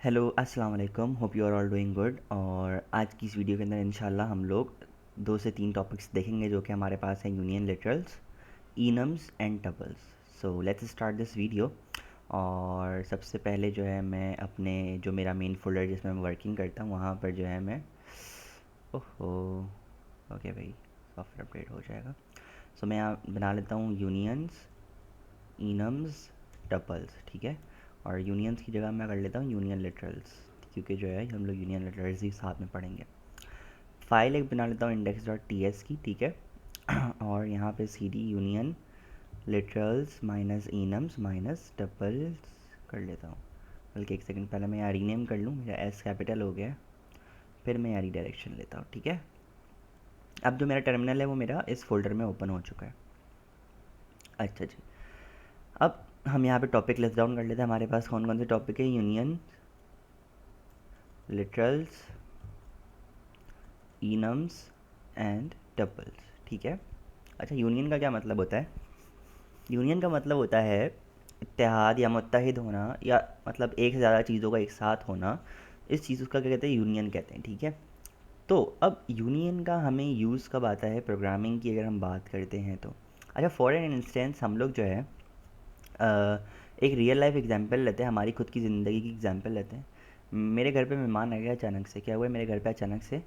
Hello अस्सलाम वालेकुम, hope you are all doing good. और आज की इस वीडियो के अंदर इंशाल्लाह हम लोग 2 से 3 टॉपिक्स देखेंगे जो कि हमारे पास हैं, union literals, enums and tuples. So let's start this video. और सबसे पहले जो है मैं अपने जो मेरा मेन फोल्डर जिसमें मैं वर्किंग करता हूँ वहाँ पर जो है मैं ओहो ओके भाई, सॉफ्टवेयर अपडेट हो जाएगा। सो मैं यहाँ बना लेता हूँ यूनियंस, इनम्स, टपल्स, ठीक है। और यूनियंस की जगह मैं कर लेता हूँ यूनियन लिटरल्स, क्योंकि जो है हम लोग यूनियन लिटरल्स ही साथ में पढ़ेंगे। फाइल एक बना लेता हूँ इंडेक्स डॉट टी एस की, ठीक है। और यहाँ पे c d union literals minus enums minus tuples कर लेता हूँ। बल्कि एक सेकंड पहले मैं यहाँ रीनेम कर लूँ, मेरा एस कैपिटल हो गया, फिर मैं यहाँ रीडायरेक्शन लेता हूँ, ठीक है। अब जो मेरा टर्मिनल है वो मेरा इस फोल्डर में ओपन हो चुका है। अच्छा जी, अब हम यहाँ पे टॉपिक लिस्ट डाउन कर लेते हैं। हमारे पास कौन कौन से टॉपिक है? Union, literals, enums and tuples, ठीक है। अच्छा, यूनियन का क्या मतलब होता है? यूनियन का मतलब होता है इत्तेहाद या मुत्तहिद होना, या मतलब एक से ज़्यादा चीज़ों का एक साथ होना। इस चीज़ का क्या कहते हैं? यूनियन कहते हैं, ठीक है। तो अब यूनियन का हमें यूज़ कब आता है प्रोग्रामिंग की अगर हम बात करते हैं तो? अच्छा, फॉर एन इंस्टेंस हम लोग जो है एक रियल लाइफ एग्जांपल लेते हैं, हमारी खुद की ज़िंदगी की एग्जांपल लेते हैं। मेरे घर पे मेहमान आ गया अचानक से। क्या हुआ है, मेरे घर पे अचानक से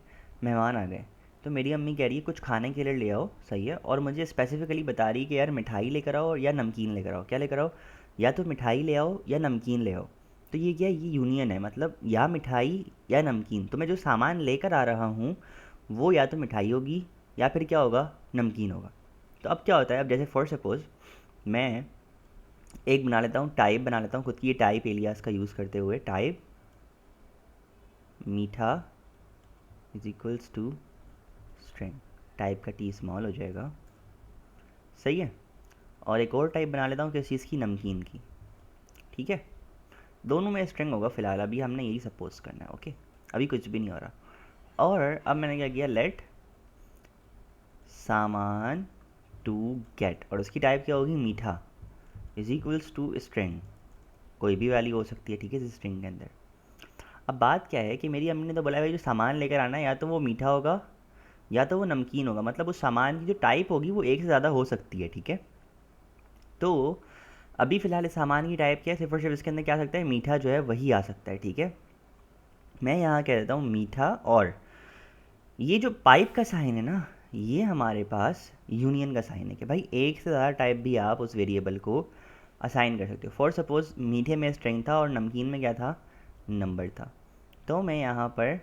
मेहमान आ गए। तो मेरी अम्मी कह रही है कुछ खाने के लिए ले आओ, सही है, और मुझे स्पेसिफिकली बता रही है कि यार मिठाई लेकर आओ या नमकीन लेकर आओ। क्या लेकर आओ? या तो मिठाई ले आओ या नमकीन ले आओ। तो ये क्या है? ये यूनियन है, मतलब या मिठाई या नमकीन। तो मैं जो सामान लेकर आ रहा हूँ वो या तो मिठाई होगी या फिर क्या होगा, नमकीन होगा। तो अब क्या होता है, अब जैसे फॉर सपोज़ मैं एक बना लेता हूँ, टाइप बना लेता हूँ खुद की, ये टाइप एलियास का यूज़ करते हुए, टाइप मीठा is equals to string. Type का टी स्मॉल हो जाएगा, सही है। और एक और टाइप बना लेता हूँ किस चीज़ की, नमकीन की, ठीक है। दोनों में स्ट्रिंग होगा फिलहाल, अभी हमने यही सपोज करना है, ओके। अभी कुछ भी नहीं हो रहा। और अब मैंने क्या किया, लेट सामान टू गेट, और उसकी टाइप क्या होगी, मीठा इज इक्वल्स टू स्ट्रिंग। कोई भी वैल्यू हो सकती है, ठीक है, इस स्ट्रिंग के अंदर। अब बात क्या है कि मेरी अम्मी ने तो बोला भाई जो सामान लेकर आना है या तो वो मीठा होगा या तो वो नमकीन होगा, मतलब उस सामान की जो टाइप होगी वो एक से ज़्यादा हो सकती है, ठीक है। तो अभी फ़िलहाल इस सामान की टाइप क्या है, सिर्फ और सिर्फ इसके अंदर क्या आ सकता है, मीठा जो है वही आ सकता है, ठीक है। मैं यहाँ कह देता हूँ मीठा, और ये जो पाइप का साइन है ना, ये हमारे पास यूनियन का साइन है कि भाई एक से ज़्यादा टाइप भी आप उस वेरिएबल को असाइन कर सकते हो। फॉर सपोज़ मीठे में स्ट्रिंग था और नमकीन में क्या था, नंबर था। तो मैं यहाँ पर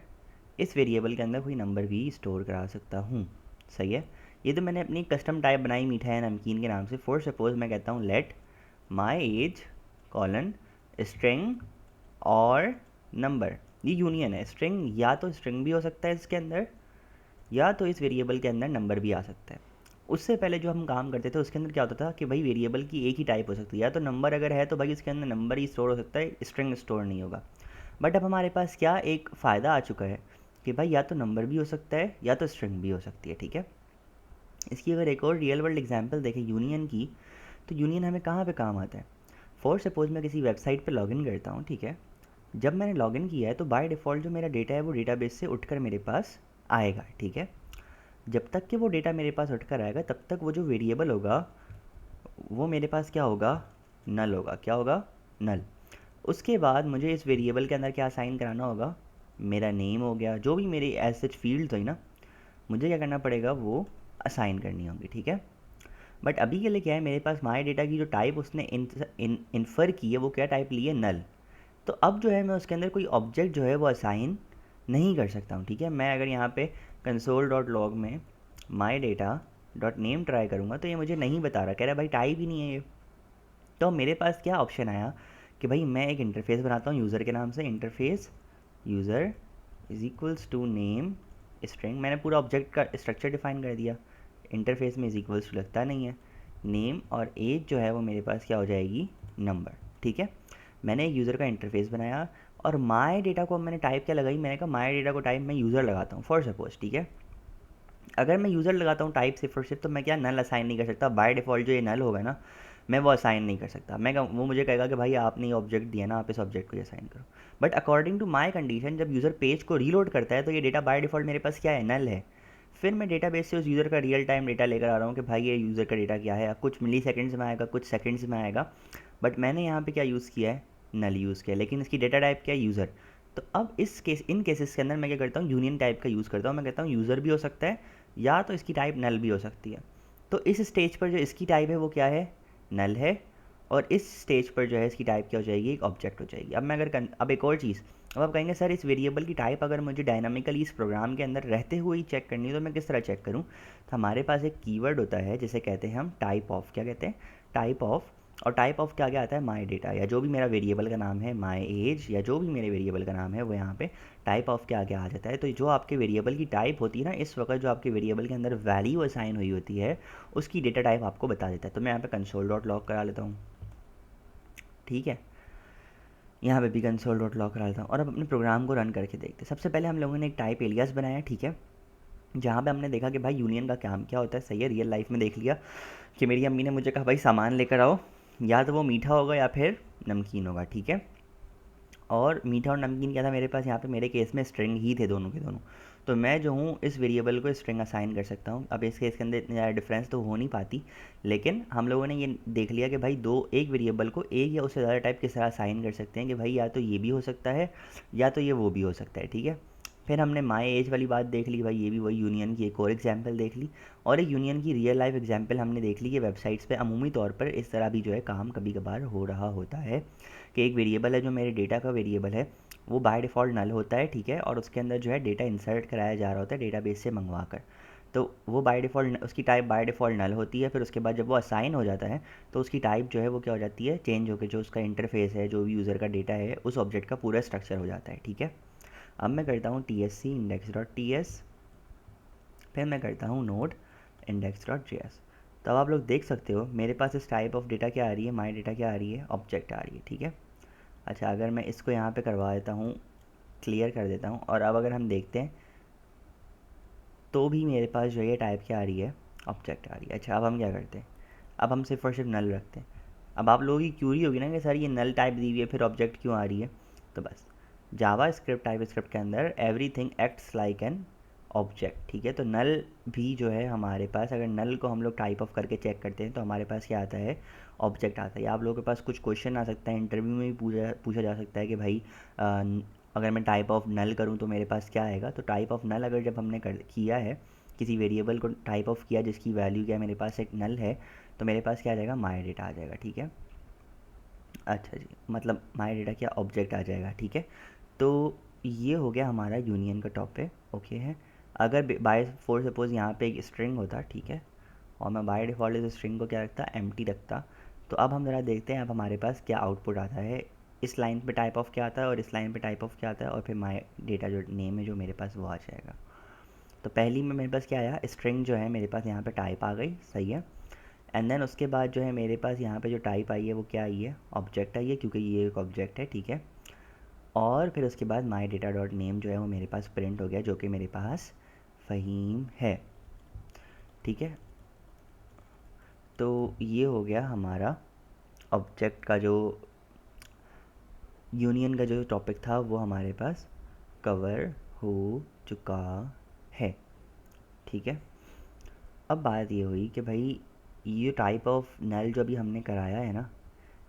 इस वेरिएबल के अंदर कोई नंबर भी स्टोर करा सकता हूँ, सही है। ये तो मैंने अपनी कस्टम टाइप बनाई मीठा या नमकीन के नाम से। फॉर सपोज़ मैं कहता हूँ let my age colon string और नंबर। ये यूनियन है, स्ट्रिंग या तो स्ट्रिंग भी हो सकता है इसके अंदर, या तो इस वेरिएबल के अंदर नंबर भी आ सकता है। उससे पहले जो हम काम करते थे उसके अंदर क्या होता था कि भाई वेरिएबल की एक ही टाइप हो सकती है, या तो नंबर अगर है तो भाई उसके अंदर नंबर ही स्टोर हो सकता है, स्ट्रिंग स्टोर नहीं होगा। बट अब हमारे पास क्या एक फ़ायदा आ चुका है कि भाई या तो नंबर भी हो सकता है या तो स्ट्रिंग भी हो सकती है, ठीक है। इसकी अगर एक और रियल वर्ल्ड एग्जांपल देखें यूनियन की, तो यूनियन हमें कहाँ पे काम आता है? फॉर सपोज़ मैं किसी वेबसाइट पे लॉगिन करता हूँ, ठीक है। जब मैंने लॉगिन किया है तो बाय डिफ़ॉल्ट जो मेरा डेटा है वो डेटाबेस से उठकर मेरे पास आएगा, ठीक है। जब तक कि वो डेटा मेरे पास उठकर आएगा तब तक वो जो वेरिएबल होगा वो मेरे पास क्या होगा, नल होगा। क्या होगा, नल। उसके बाद मुझे इस वेरिएबल के अंदर क्या असाइन कराना होगा, मेरा नेम हो गया, जो भी मेरी एज सच फील्ड हुई ना, मुझे क्या करना पड़ेगा, वो असाइन करनी होगी, ठीक है। बट अभी के लिए क्या है, मेरे पास माई डेटा की जो टाइप उसने इन्फर की है वो क्या टाइप ली है, नल। तो अब जो है मैं उसके अंदर कोई ऑब्जेक्ट जो है वो असाइन नहीं कर सकता हूँ, ठीक है। मैं अगर यहाँ पे कंसोल डॉट लॉग में my data dot name try करूँगा तो ये मुझे नहीं बता रहा, कह रहा है भाई टाइप ही नहीं है ये। तो मेरे पास क्या ऑप्शन आया कि भाई मैं एक इंटरफेस बनाता हूँ यूज़र के नाम से, interface user is equals to name string. मैंने पूरा ऑब्जेक्ट का स्ट्रक्चर डिफाइन कर दिया। इंटरफेस में इज इक्वल्स टू लगता नहीं है, नेम और एज जो है वो मेरे पास क्या हो जाएगी, नंबर, ठीक है। मैंने एक यूज़र का इंटरफेस बनाया, और माई डेटा को मैंने टाइप क्या लगाई, मैंने कहा माई डेटा को टाइप मैं यूज़र लगाता हूँ फॉर सपोज, ठीक है। अगर मैं यूज़र लगाता हूँ टाइप सिर्फ और सिर्फ, तो मैं क्या नल असाइन नहीं कर सकता। बाय डिफ़ॉल्ट जो ये नल होगा ना, मैं वो असाइन नहीं कर सकता। वो मुझे कहेगा कि भाई आपने ये ऑब्जेक्ट दिया ना, आप इस ऑब्जेक्ट को ये असाइन करो। But according to my condition, जब यूज़र पेज को रीलोड करता है तो ये डेटा बाय डिफ़ॉल्ट मेरे पास क्या है, नल है। फिर मैं डेटाबेस से उस यूज़र का रियल टाइम डेटा लेकर आ रहा हूँ कि भाई ये यूज़र का डेटा क्या है। कुछ मिली सेकेंड्स में आएगा, कुछ सेकेंड्स में आएगा, बट मैंने यहाँ पे क्या यूज़ किया है, नल यूज़ किया है, लेकिन इसकी डेटा टाइप क्या है, यूज़र। तो अब इन केसेस के अंदर मैं क्या करता हूँ, यूनियन टाइप का यूज़ करता हूँ। मैं कहता हूँ यूज़र भी हो सकता है या तो इसकी टाइप नल भी हो सकती है। तो इस स्टेज पर जो इसकी टाइप है वो क्या है, नल है। और इस स्टेज पर जो है इसकी टाइप क्या हो जाएगी, एक ऑब्जेक्ट हो जाएगी। अब मैं अब एक और चीज़, अब आप कहेंगे सर इस वेरिएबल की टाइप अगर मुझे डायनामिकली इस प्रोग्राम के अंदर रहते हुए ही चेक करनी है तो मैं किस तरह चेक करूँ। तो हमारे पास एक कीवर्ड होता है जिसे कहते हैं हम टाइप ऑफ, क्या कहते हैं, टाइप ऑफ। और टाइप ऑफ क्या क्या आता है, माई डेटा, या जो भी मेरा वेरिएबल का नाम है, माई एज, या जो भी मेरे वेरिएबल का नाम है वो यहाँ पे टाइप ऑफ के आगे आ जाता है। तो जो आपके वेरिएबल की टाइप होती है ना, इस वक्त जो आपके वेरिएबल के अंदर वैल्यू असाइन हुई होती है उसकी डेटा टाइप आपको बता देता है। तो मैं यहाँ पे कंसोल डॉट लॉग करा लेता हूँ, ठीक है। यहाँ पे भी कंसोल डॉट लॉग करा लेता हूँ और अब अपने प्रोग्राम को रन करके देखते हैं। सबसे पहले हम लोगों ने एक टाइप एलियास बनाया, ठीक है, जहाँ पे हमने देखा कि भाई यूनियन का काम क्या होता है। सही है, रियल लाइफ में देख लिया कि मेरी अम्मी ने मुझे कहा भाई सामान लेकर आओ, या तो वो मीठा होगा या फिर नमकीन होगा, ठीक है। और मीठा और नमकीन क्या था मेरे पास, यहाँ पे मेरे केस में स्ट्रिंग ही थे दोनों के दोनों। तो मैं जो हूँ इस वेरिएबल को स्ट्रिंग असाइन कर सकता हूँ। अब इस केस के अंदर इतनी ज़्यादा डिफरेंस तो हो नहीं पाती, लेकिन हम लोगों ने ये देख लिया कि भाई एक वेरिएबल को एक या उससे ज़्यादा टाइप किस तरह असाइन कर सकते हैं कि भाई या तो ये भी हो सकता है या तो ये वो भी हो सकता है, ठीक है। फिर हमने माई एज वाली बात देख ली, भाई ये भी वही यूनियन की एक और एग्जाम्पल देख ली। और एक यूनियन की रियल लाइफ एग्जाम्पल हमने देख ली कि वेबसाइट्स पे अमूमी तौर पर इस तरह भी जो है काम कभी कभार हो रहा होता है कि एक वेरिएबल है जो मेरे डेटा का वेरिएबल है, वो बाय डिफ़ॉल्ट नल होता है, ठीक है, और उसके अंदर जो है डेटा इंसर्ट कराया जा रहा होता है डेटाबेस से मंगवा कर। तो वो बाय डिफ़ॉल्ट उसकी टाइप बाय डिफ़ॉल्ट नल होती है। फिर उसके बाद जब वो असाइन हो जाता है तो उसकी टाइप जो है वो क्या हो जाती है, चेंज होकर जो उसका इंटरफेस है, जो भी यूज़र का डेटा है, उस ऑब्जेक्ट का पूरा स्ट्रक्चर हो जाता है, ठीक है। अब मैं करता हूँ T S C index dot T S, फिर मैं करता हूँ node index dot J S. तो अब आप लोग देख सकते हो मेरे पास इस टाइप ऑफ डेटा क्या आ रही है, माई डेटा क्या आ रही है, ऑब्जेक्ट आ रही है, ठीक है। अच्छा, अगर मैं इसको यहाँ पे करवा देता हूँ, क्लियर कर देता हूँ, और अब अगर हम देखते हैं तो भी मेरे पास जो ये टाइप क्या आ रही है, ऑब्जेक्ट आ रही है। अच्छा, अब हम क्या करते हैं, अब हम सिर्फ और सिर्फ नल रखते हैं। अब आप लोगों की क्यूरी होगी ना कि सर ये नल टाइप दी हुई है फिर ऑब्जेक्ट क्यों आ रही है। तो बस जावा स्क्रिप्ट टाइप स्क्रिप्ट के अंदर every thing acts like an object, ठीक है। तो नल भी जो है हमारे पास, अगर नल को हम लोग टाइप ऑफ करके चेक करते हैं तो हमारे पास क्या आता है, ऑब्जेक्ट आता है। आप लोगों के पास कुछ क्वेश्चन आ सकता है, इंटरव्यू में भी पूछा पूछा जा सकता है कि भाई अगर मैं टाइप ऑफ नल करूँ तो मेरे पास क्या आएगा। तो टाइप ऑफ नल अगर जब हमने किया है, किसी वेरिएबल को टाइप ऑफ किया जिसकी वैल्यू क्या है, मेरे पास एक नल है, तो मेरे पास क्या आ जाएगा, माई डेटा आ जाएगा, ठीक है। अच्छा जी, मतलब माई डेटा क्या, ऑब्जेक्ट आ जाएगा, ठीक है। तो ये हो गया हमारा यूनियन का टॉपिक, ओके है। अगर बाय फोर सपोज़ यहाँ पे एक स्ट्रिंग होता, ठीक है, और मैं बाय डिफ़ॉल्ट इस स्ट्रिंग को क्या रखता, एम्प्टी रखता। तो अब हम ज़रा देखते हैं अब हमारे पास क्या आउटपुट आता है। इस लाइन पे टाइप ऑफ क्या आता है और इस लाइन पे टाइप ऑफ क्या आता है, और फिर माई डेटा जो नेम है जो मेरे पास वो आ जाएगा। तो पहली में मेरे पास क्या आया, स्ट्रिंग जो है मेरे पास यहाँ पे टाइप आ गई, सही है। एंड देन उसके बाद जो है मेरे पास यहाँ पे जो टाइप आई है वो क्या आई है, ऑब्जेक्ट आई है, क्योंकि ये एक ऑब्जेक्ट है, ठीक है। और फिर उसके बाद माई डेटा डॉट नेम जो है वो मेरे पास प्रिंट हो गया, जो कि मेरे पास फ़हीम है, ठीक है। तो ये हो गया हमारा ऑब्जेक्ट का जो यूनियन का जो टॉपिक था वो हमारे पास कवर हो चुका है, ठीक है। अब बात ये हुई कि भाई ये टाइप ऑफ नल जो अभी हमने कराया है ना,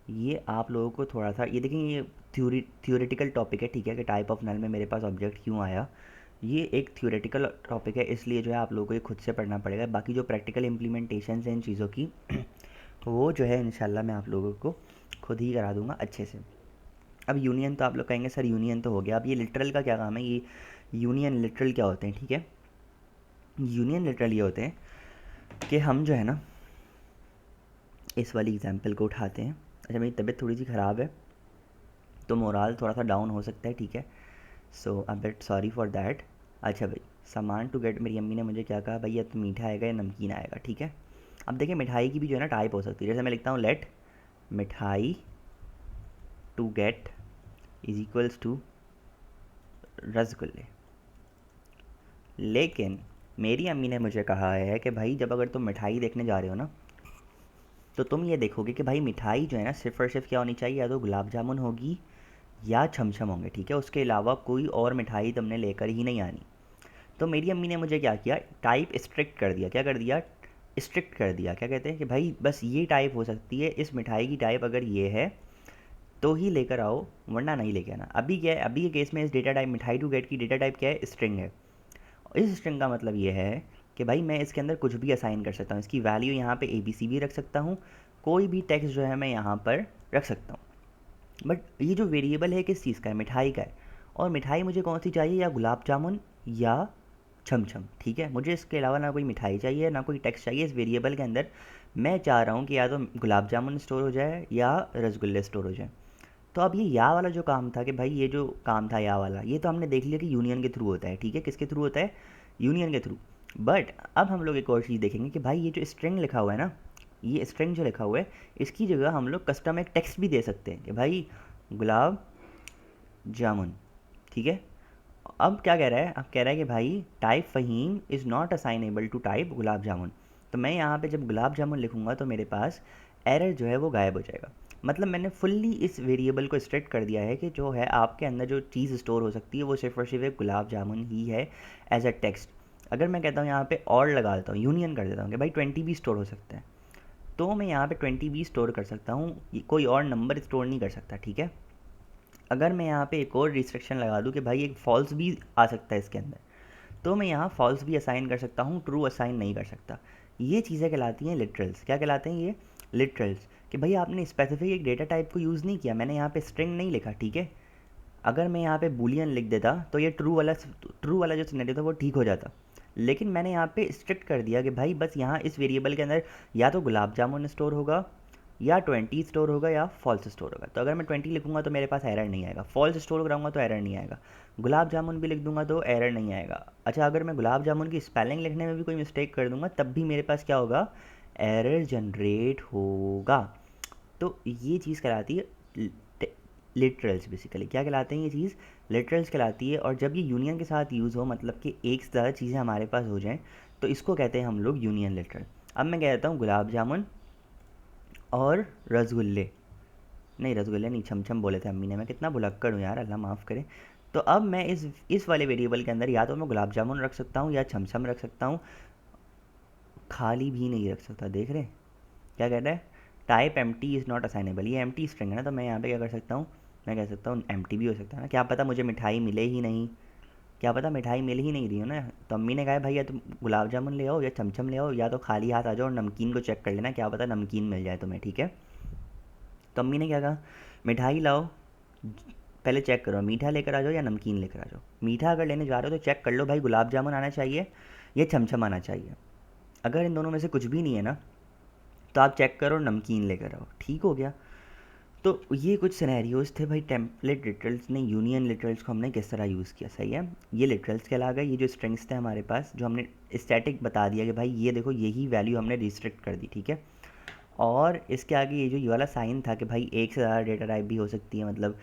ये आप लोगों को थोड़ा सा ये देखें, ये थ्योरेटिकल टॉपिक है, ठीक है, कि टाइप ऑफ नल में मेरे पास ऑब्जेक्ट क्यों आया। ये एक थ्योरेटिकल टॉपिक है, इसलिए जो है आप लोगों को ये खुद से पढ़ना पड़ेगा। बाकी जो प्रैक्टिकल इम्प्लीमेंटेशन है इन चीज़ों की वो जो है इंशाल्लाह मैं आप लोगों को खुद ही करा दूंगा अच्छे से। अब यूनियन तो आप लोग कहेंगे सर यूनियन तो हो गया, अब ये लिटरल का क्या काम है, ये यूनियन लिटरल क्या होते हैं, ठीक है। यूनियन लिटरल ये होते हैं कि हम जो है ना इस वाली एग्जांपल को उठाते हैं। अच्छा, मेरी तबीयत थोड़ी सी ख़राब है तो मोराल थोड़ा सा डाउन हो सकता है, ठीक है, सो आई बेट सॉरी फॉर दैट। अच्छा भाई, सामान टू गेट, मेरी अम्मी ने मुझे क्या कहा, भाई या तो मीठा आएगा या नमकीन आएगा, ठीक है। अब देखिए मिठाई की भी जो है ना टाइप हो सकती है, जैसे मैं लिखता हूँ लेट मिठाई to get is equals to रसगुल्ले। लेकिन मेरी अम्मी ने मुझे कहा है कि भाई जब अगर तुम मिठाई देखने जा रहे हो ना, तो तुम ये देखोगे कि भाई मिठाई जो है ना सिर्फ और सिर्फ क्या होनी चाहिए, या तो गुलाब जामुन होगी या छमछम होंगे, ठीक है, उसके अलावा कोई और मिठाई तुमने लेकर ही नहीं आनी। तो मेरी अम्मी ने मुझे क्या किया, टाइप स्ट्रिक्ट कर दिया। क्या कर दिया? स्ट्रिक्ट कर दिया। क्या कहते हैं कि भाई बस ये टाइप हो सकती है, इस मिठाई की टाइप अगर ये है तो ही लेकर आओ, वरना नहीं लेके आना। अभी क्या है, अभी के केस में इस डेटा टाइप मिठाई टू गेट की डेटा टाइप क्या है, स्ट्रिंग है। इस स्ट्रिंग का मतलब ये है कि भाई मैं इसके अंदर कुछ भी असाइन कर सकता हूँ। इसकी वैल्यू यहाँ पे ABC भी रख सकता हूँ, कोई भी टेक्स्ट जो है मैं यहाँ पर रख सकता हूँ। बट ये जो वेरिएबल है किस चीज़ का है, मिठाई का है। और मिठाई मुझे कौन सी चाहिए, या गुलाब जामुन या छमछम, ठीक है। मुझे इसके अलावा ना कोई मिठाई चाहिए ना कोई टेक्स्ट चाहिए। इस वेरिएबल के अंदर मैं चाह रहा हूँ कि या तो गुलाब जामुन स्टोर हो जाए या रसगुल्ले स्टोर हो जाए। तो अब ये या वाला जो काम था कि भाई ये जो काम था या वाला, ये तो हमने देख लिया कि यूनियन के थ्रू होता है, ठीक है। किसके थ्रू होता है? यूनियन के थ्रू। बट अब हम लोग एक और चीज़ देखेंगे कि भाई ये जो स्ट्रिंग लिखा हुआ है ना, ये स्ट्रिंग जो लिखा हुआ है, इसकी जगह हम लोग कस्टम एक टेक्स्ट भी दे सकते हैं कि भाई गुलाब जामुन, ठीक है। अब क्या कह रहा है, अब कह रहा है कि भाई type Faheem is not assignable to type gulab jamun. तो मैं यहाँ पे जब गुलाब जामुन लिखूँगा तो मेरे पास एरर जो है वो गायब हो जाएगा। मतलब मैंने फुल्ली इस वेरिएबल को स्ट्रिक्ट कर दिया है कि जो है आपके अंदर जो चीज़ स्टोर हो सकती है वो सिर्फ और सिर्फ एक गुलाब जामुन ही है एज अ टेक्स्ट। अगर मैं कहता हूँ यहाँ पे और लगा देता हूँ, यूनियन कर देता हूँ कि भाई 20 भी स्टोर हो सकता है, तो मैं यहाँ पे 20 भी स्टोर कर सकता हूँ, कोई और नंबर स्टोर नहीं कर सकता, ठीक है। अगर मैं यहाँ पे एक और रिस्ट्रिक्शन लगा दूँ कि भाई एक फॉल्स भी आ सकता है इसके अंदर, तो मैं यहाँ फॉल्स भी असाइन कर सकता हूँ, ट्रू असाइन नहीं कर सकता। ये चीज़ें कहलाती हैं लिटरल्स। क्या कहलाते हैं ये? लिटरल्स। कि भाई आपने स्पेसिफिक एक डेटा टाइप को यूज़ नहीं किया, मैंने यहाँ पे स्ट्रिंग नहीं लिखा, ठीक है। अगर मैं यहाँ पे बूलियन लिख देता तो ये ट्रू वाला जो सिनेरियो था वो ठीक हो जाता। लेकिन मैंने यहाँ पे स्ट्रिक्ट कर दिया कि भाई बस यहाँ इस वेरिएबल के अंदर या तो गुलाब जामुन स्टोर होगा या 20 स्टोर होगा या फॉल्स स्टोर होगा। तो अगर मैं 20 लिखूंगा तो मेरे पास एरर नहीं आएगा, फॉल्स स्टोर कराऊंगा तो एरर नहीं आएगा, गुलाब जामुन भी लिख दूंगा तो एरर नहीं आएगा। अच्छा, अगर मैं गुलाब जामुन की स्पेलिंग लिखने में भी कोई मिस्टेक कर दूंगा तब भी मेरे पास क्या होगा, एरर जनरेट होगा। तो ये चीज़ कहलाती है लिटरल्स। बेसिकली क्या कहलाते हैं ये चीज़, लिटरल्स कहलाती है। और जब ये यूनियन के साथ यूज़ हो, मतलब कि एक से ज़्यादा चीज़ें हमारे पास हो जाएं, तो इसको कहते हैं हम लोग यूनियन लिटरल। अब मैं कह देता हूँ गुलाब जामुन और रसगुल्ले, नहीं रसगुल्ले नहीं, छमछम बोले थे अम्मी ने, मैं कितना भुलक्कड़ हूँ यार, अल्लाह माफ़ करे। तो अब मैं इस वाले वेरिएबल के अंदर या तो मैं गुलाब जामुन रख सकता हूँ या छमछम रख सकता हूँ, खाली भी नहीं रख सकता। देख रहे क्या कह रहा है, type empty is not assignable. ये एम्प्टी स्ट्रिंग है ना, तो मैं यहाँ पे क्या कर सकता हूँ, मैं कह सकता हूँ एम्प्टी भी हो सकता है ना, क्या पता मुझे मिठाई मिले ही नहीं, क्या पता मिठाई मिल ही नहीं रही हो ना। तो अम्मी ने कहा है भाई या तुम गुलाब जामुन ले आओ या चमचम ले आओ, या तो खाली हाथ आ जाओ और नमकीन को चेक कर लेना, क्या पता नमकीन मिल जाए तुम्हें, ठीक है। तो अम्मी ने क्या कहा, मिठाई लाओ, पहले चेक करो मीठा लेकर आ जाओ या नमकीन लेकर आ जाओ। मीठा अगर लेने जा रहे हो तो चेक कर लो भाई गुलाब जामुन आना चाहिए या छमछम आना चाहिए। अगर इन दोनों में से कुछ भी नहीं है ना, तो आप चेक करो नमकीन लेकर आओ, ठीक हो गया। तो ये कुछ सिनेरियोज़ थे भाई, टेम्पलेट लिटरल्स ने यूनियन लिटरल्स को हमने किस तरह यूज़ किया, सही है। ये लिटरल्स कहला गए। ये जो स्ट्रिंग्स थे हमारे पास, जो हमने स्टैटिक बता दिया कि भाई ये देखो यही वैल्यू हमने रिस्ट्रिक्ट कर दी, ठीक है। और इसके आगे ये वाला साइन था कि भाई एक से ज़्यादा डेटा टाइप भी हो सकती है, मतलब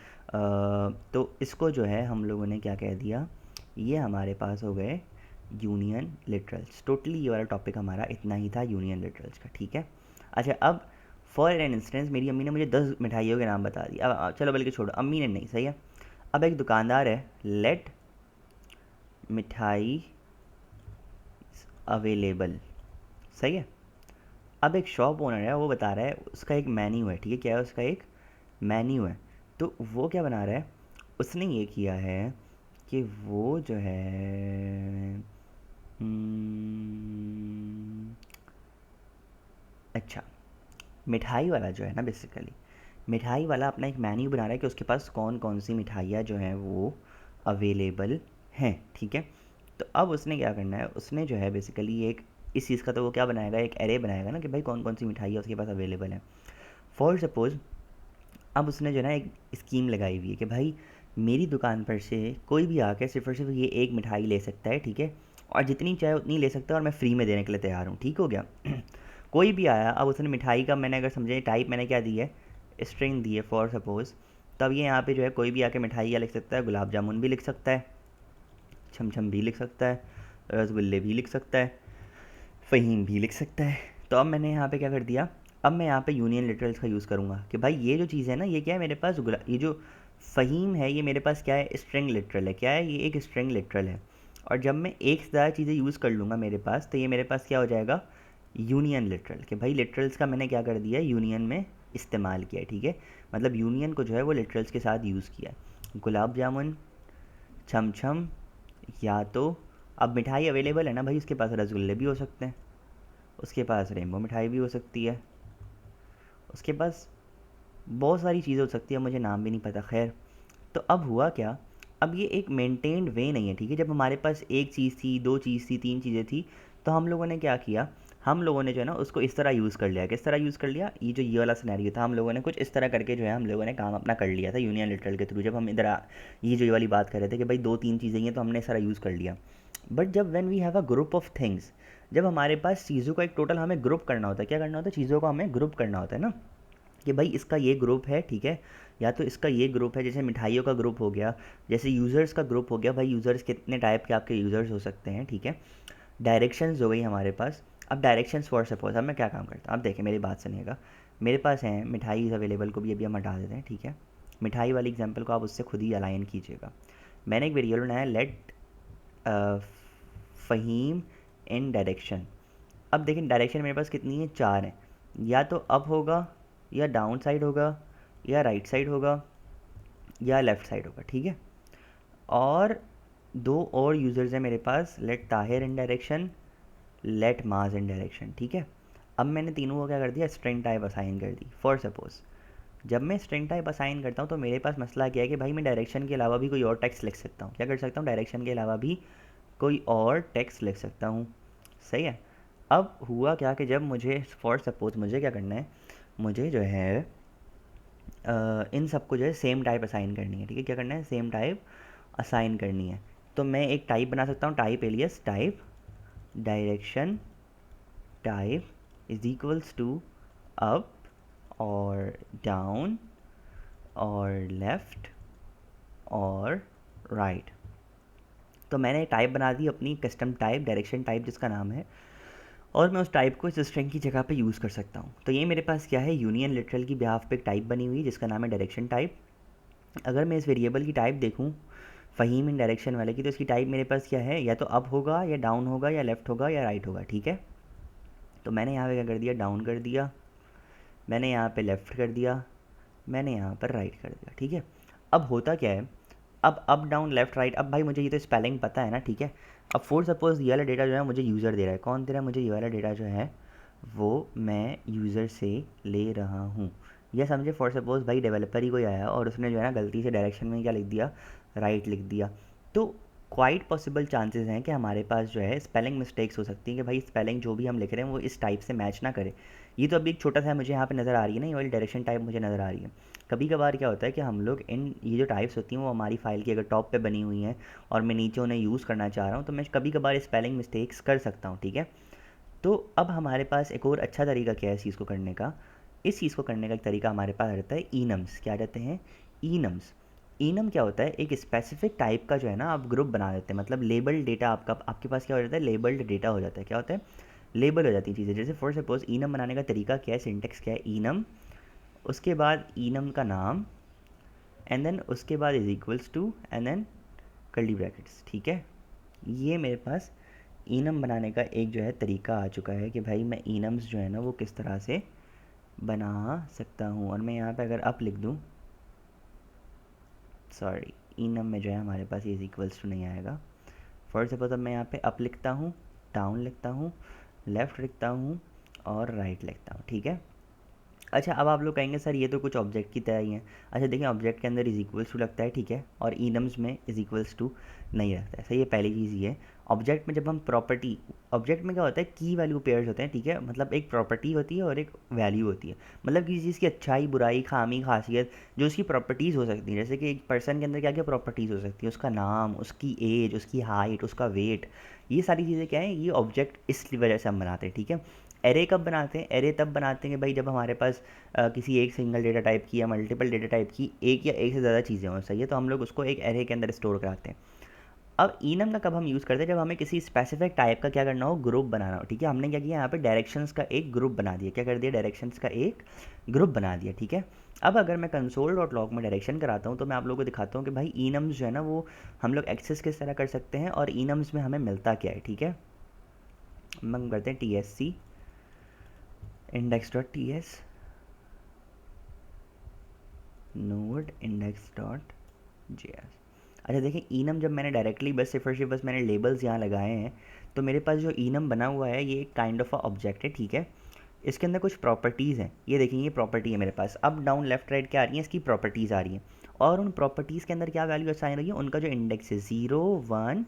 तो इसको जो है हम लोगों ने क्या कह दिया, ये हमारे पास हो गए यूनियन लिटरल्स। टोटली ये वाला टॉपिक हमारा इतना ही था यूनियन लिटरल्स का, ठीक है। अच्छा, अब फॉर एन इंस्टेंस मेरी अम्मी ने मुझे 10 मिठाइयों के नाम बता दिए। अब चलो बल्कि छोड़ो, अम्मी ने नहीं, सही है। अब एक दुकानदार है, लेट मिठाई अवेलेबल, सही है। अब एक शॉप ओनर है, वो बता रहा है उसका एक मेन्यू है, ठीक है। क्या है उसका, एक मेन्यू है। तो वो क्या बना रहा है, उसने ये किया है कि वो जो है अच्छा, मिठाई वाला जो है ना, बेसिकली मिठाई वाला अपना एक मेन्यू बना रहा है कि उसके पास कौन कौन सी मिठाइयाँ जो हैं वो अवेलेबल हैं, ठीक है। तो अब उसने क्या करना है, उसने जो है बेसिकली एक इस चीज़ का तो वो क्या बनाएगा, एक एरे बनाएगा ना कि भाई कौन कौन सी मिठाइयाँ उसके पास अवेलेबल है। फॉर सपोज़ अब उसने जो है ना एक स्कीम लगाई हुई है कि भाई मेरी दुकान पर से कोई भी आकर सिर्फ और सिर्फ ये एक मिठाई ले सकता है, ठीक है। और जितनी चाहे उतनी ले सकता है और मैं फ्री में देने के लिए तैयार हूँ, ठीक हो गया। कोई भी आया, अब उसने मिठाई का मैंने अगर समझे टाइप मैंने क्या दी है, स्ट्रिंग दी है फॉर सपोज़। तब ये यहाँ पे जो है कोई भी आके मिठाई या लिख सकता है, गुलाब जामुन भी लिख सकता है, छमछम भी लिख सकता है, रसगुल्ले भी लिख सकता है, फ़हीम भी लिख सकता है। तो अब मैंने यहाँ पे क्या कर दिया, अब मैं यहाँ पे यूनियन लिटरल्स का यूज़ करूँगा कि भाई ये जो चीज़ है ना, ये क्या है मेरे पास, ये जो फ़हीम है ये मेरे पास क्या है, स्ट्रिंग लिटरल है। क्या है ये, एक स्ट्रिंग लिटरल है। और जब मैं एक से ज़्यादा चीज़ें यूज़ कर लूँगा मेरे पास, तो ये मेरे पास क्या हो जाएगा, यूनियन लिटरल। कि भाई लिटरल्स का मैंने क्या कर दिया है, यूनियन में इस्तेमाल किया है, ठीक है। मतलब यूनियन को जो है वो लिटरल्स के साथ यूज़ किया है। गुलाब जामुन, छमछम, या तो अब मिठाई अवेलेबल है ना भाई, उसके पास रसगुल्ले भी हो सकते हैं, उसके पास रेनबो मिठाई भी हो सकती है, उसके पास बहुत सारी चीज़ें हो सकती है, मुझे नाम भी नहीं पता। खैर, तो अब हुआ क्या, अब ये एक मेंटेन्ड वे नहीं है, ठीक है। जब हमारे पास एक चीज़ थी, दो चीज़ थी, तीन चीज़ें थी, तो हम लोगों ने क्या किया, हम लोगों ने जो है ना उसको इस तरह यूज़ कर लिया। किस तरह यूज़ कर लिया, ये जो ये वाला सिनेरियो था, हम लोगों ने कुछ इस तरह करके जो है हम लोगों ने काम अपना कर लिया था यूनियन लिटरल के थ्रू। जब हम इधर ये जो ये वाली बात कर रहे थे कि भाई दो तीन चीज़ें हैं, तो हमने इस तरह यूज़ कर लिया। बट जब when we have a group of things, जब हमारे पास चीज़ों का एक टोटल हमें ग्रुप करना होता है, क्या करना होता है, चीज़ों को हमें ग्रुप करना होता है ना, कि भाई इसका ये ग्रुप है, ठीक है, या तो इसका ये ग्रुप है। जैसे मिठाइयों का ग्रुप हो गया, जैसे यूज़र्स का ग्रुप हो गया। भाई यूज़र्स कितने टाइप के आपके यूज़र्स हो सकते हैं, ठीक है। डायरेक्शंस हो गई हमारे पास। अब डायरेक्शंस फॉर सपोज, अब मैं क्या काम करता हूँ, अब देखिए मेरी बात सुनिएगा। मेरे पास है मिठाई इज़ अवेलेबल, को भी अभी हम हटा देते हैं, ठीक है। मिठाई वाली एग्जाम्पल को आप उससे खुद ही अलाइन कीजिएगा। मैंने एक वीडियो बनाया, लेट फ़हीम इन डायरेक्शन। अब देखें डायरेक्शन मेरे पास कितनी है, चार हैं। या तो अप होगा, या डाउन साइड होगा, या राइट साइड होगा, या लेफ़्ट साइड होगा, ठीक है। और दो और यूज़र्स हैं मेरे पास, let Tahir in direction, let Maaz in direction, ठीक है। अब मैंने तीनों को क्या कर दिया, स्ट्रिंग टाइप असाइन कर दी। फॉर सपोज जब मैं स्ट्रिंग टाइप असाइन करता हूँ, तो मेरे पास मसला क्या है कि भाई मैं डायरेक्शन के अलावा भी कोई और टेक्स्ट लिख सकता हूँ। क्या कर सकता हूँ, डायरेक्शन के अलावा भी कोई और टेक्स्ट लिख सकता हूँ, सही है। अब हुआ क्या कि जब मुझे फॉर सपोज मुझे क्या करना है, मुझे जो है इन सबको जो है सेम टाइप असाइन करनी है, ठीक है। क्या करना है, सेम टाइप असाइन करनी है। तो मैं एक टाइप बना सकता हूँ, type alias type direction type is equals to up और डाउन और लेफ़्ट और राइट। तो मैंने टाइप बना दी अपनी कस्टम टाइप, डायरेक्शन टाइप जिसका नाम है, और मैं उस टाइप को इस स्ट्रिंग की जगह पे यूज़ कर सकता हूँ। तो ये मेरे पास क्या है, यूनियन लिटरल की बिहाफ पे एक टाइप बनी हुई है जिसका नाम है डायरेक्शन टाइप। अगर मैं इस वेरिएबल की टाइप देखूँ फ़हीम इन डायरेक्शन वाले की, तो इसकी टाइप मेरे पास क्या है, या तो अप होगा, या डाउन होगा, या लेफ़्ट होगा, या राइट होगा, ठीक है। तो मैंने यहाँ पे क्या कर दिया, डाउन कर दिया, मैंने यहाँ पे लेफ़्ट कर दिया, मैंने यहाँ पर राइट कर दिया, ठीक है। अब होता क्या है, अब अप डाउन लेफ़्ट राइट, अब भाई मुझे ये तो स्पेलिंग पता है ना, ठीक है। अब फॉर सपोज़ ये वाला डेटा जो है मुझे यूज़र दे रहा है, कौन दे रहा है मुझे, ये वाला डेटा जो है वो मैं यूज़र से ले रहा हूँ। यह समझे फॉर सपोज़ भाई डेवलपर ही कोई आया और उसने जो है ना गलती से डायरेक्शन में क्या लिख दिया, राइट लिख दिया। तो क्वाइट पॉसिबल चांसेस हैं कि हमारे पास जो है स्पेलिंग मिस्टेक्स हो सकती हैं, कि भाई स्पेलिंग जो भी हम लिख रहे हैं वो इस टाइप से मैच ना करे। ये तो अभी एक छोटा सा मुझे यहाँ पे नज़र आ रही है ना, ये वाली डायरेक्शन टाइप मुझे नज़र आ रही है। कभी कभार क्या होता है कि हम लोग इन ये जो टाइप्स होती हैं वो हमारी फ़ाइल की अगर टॉप पे बनी हुई हैं और मैं नीचे उन्हें यूज़ करना चाह रहा हूँ, तो मैं कभी कभार स्पेलिंग मिस्टेक्स कर सकता हूँ, ठीक है। तो अब हमारे पास एक और अच्छा तरीका क्या है इस चीज़ को करने का, इस चीज़ को करने का एक तरीका हमारे पास रहता है ईनम्स। क्या रहते हैं, ईनम्स। ईनम क्या होता है, एक स्पेसिफिक टाइप का जो है ना आप ग्रुप बना देते हैं। मतलब लेबल्ड डेटा आपका, आपके पास क्या हो जाता है, लेबल्ड डेटा हो जाता है। क्या होता है, लेबल हो जाती है चीज़ें। जैसे फॉर सपोज ईनम बनाने का तरीका क्या है, सिंटेक्स क्या है, ईनम, उसके बाद ईनम का नाम, एंड देन उसके बाद is equals to, and then curly brackets, ठीक है। ये मेरे पास ईनम बनाने का एक जो है तरीका आ चुका है कि भाई मैं ईनम्स जो है ना वो किस तरह से बना सकता हूँ। और मैं यहाँ पे अगर अप लिख दूँ, सॉरी ईनम में जो है हमारे पास इज इक्वल्स टू नहीं आएगा। फॉर सपोज अब मैं यहाँ पे अप लिखता हूँ, डाउन लिखता हूँ, लेफ़्ट लिखता हूँ और राइट लिखता हूँ, ठीक है। अच्छा, अब आप लोग कहेंगे सर ये तो कुछ ऑब्जेक्ट की तरह ही है। अच्छा देखिए, ऑब्जेक्ट के अंदर इज इक्वल्स टू लगता है, ठीक है, और इनम्स में इज इक्वल्स टू नहीं लगता है। सही है, पहली चीज़ ये है। ऑब्जेक्ट में जब हम प्रॉपर्टी, ऑब्जेक्ट में क्या होता है, की वैल्यू पेयर्स होते हैं, ठीक है। मतलब एक प्रॉपर्टी होती है और एक वैल्यू होती है। मतलब किसी चीज़ की अच्छाई, बुराई, खामी, खासियत, जो उसकी प्रॉपर्टीज़ हो सकती हैं। जैसे कि एक पर्सन के अंदर क्या क्या प्रॉपर्टीज़ हो सकती है, उसका नाम, उसकी एज, उसकी हाइट, उसका वेट, ये सारी चीज़ें क्या है, ये ऑब्जेक्ट इस वजह से हम बनाते हैं, ठीक है। एरे कब बनाते हैं, एरे तब बनाते हैं कि भाई जब हमारे पास किसी एक सिंगल डेटा टाइप की या मल्टीपल डेटा टाइप की एक या एक से ज़्यादा चीज़ें हों, सही है, तो हम लोग उसको एक एरे के अंदर स्टोर कराते हैं। अब इनम का कब हम यूज़ करते हैं, जब हमें किसी स्पेसिफिक टाइप का क्या करना हो, ग्रुप बनाना हो, ठीक है। हमने क्या किया यहाँ पे डायरेक्शंस का एक ग्रुप बना दिया, क्या कर दिया, डायरेक्शंस का एक ग्रुप बना दिया, ठीक है। अब अगर मैं कंसोल डॉट लॉग में डायरेक्शन कराता हूँ तो मैं आप लोगों को दिखाता हूँ कि भाई इनम्स जो है ना वो हम लोग एक्सेस किस तरह कर सकते हैं और इनम्स में हमें मिलता क्या है, ठीक है। हम करते हैं TSC index.ts node index.js। अच्छा देखिए, इनम जब मैंने डायरेक्टली बस सिर्फ और सिर्फ बस मैंने लेबल्स यहाँ लगाए हैं तो मेरे पास जो इनम बना हुआ है ये एक काइंड ऑफ अ ऑब्जेक्ट है, ठीक है। इसके अंदर कुछ प्रॉपर्टीज़ हैं, ये देखिए ये प्रॉपर्टी है मेरे पास, अप डाउन लेफ्ट राइट क्या आ रही है, इसकी प्रॉपर्टीज़ आ रही हैं। और उन प्रॉपर्टीज़ के अंदर क्या वैल्यू असाइन रही है, उनका जो इंडेक्स है 0 1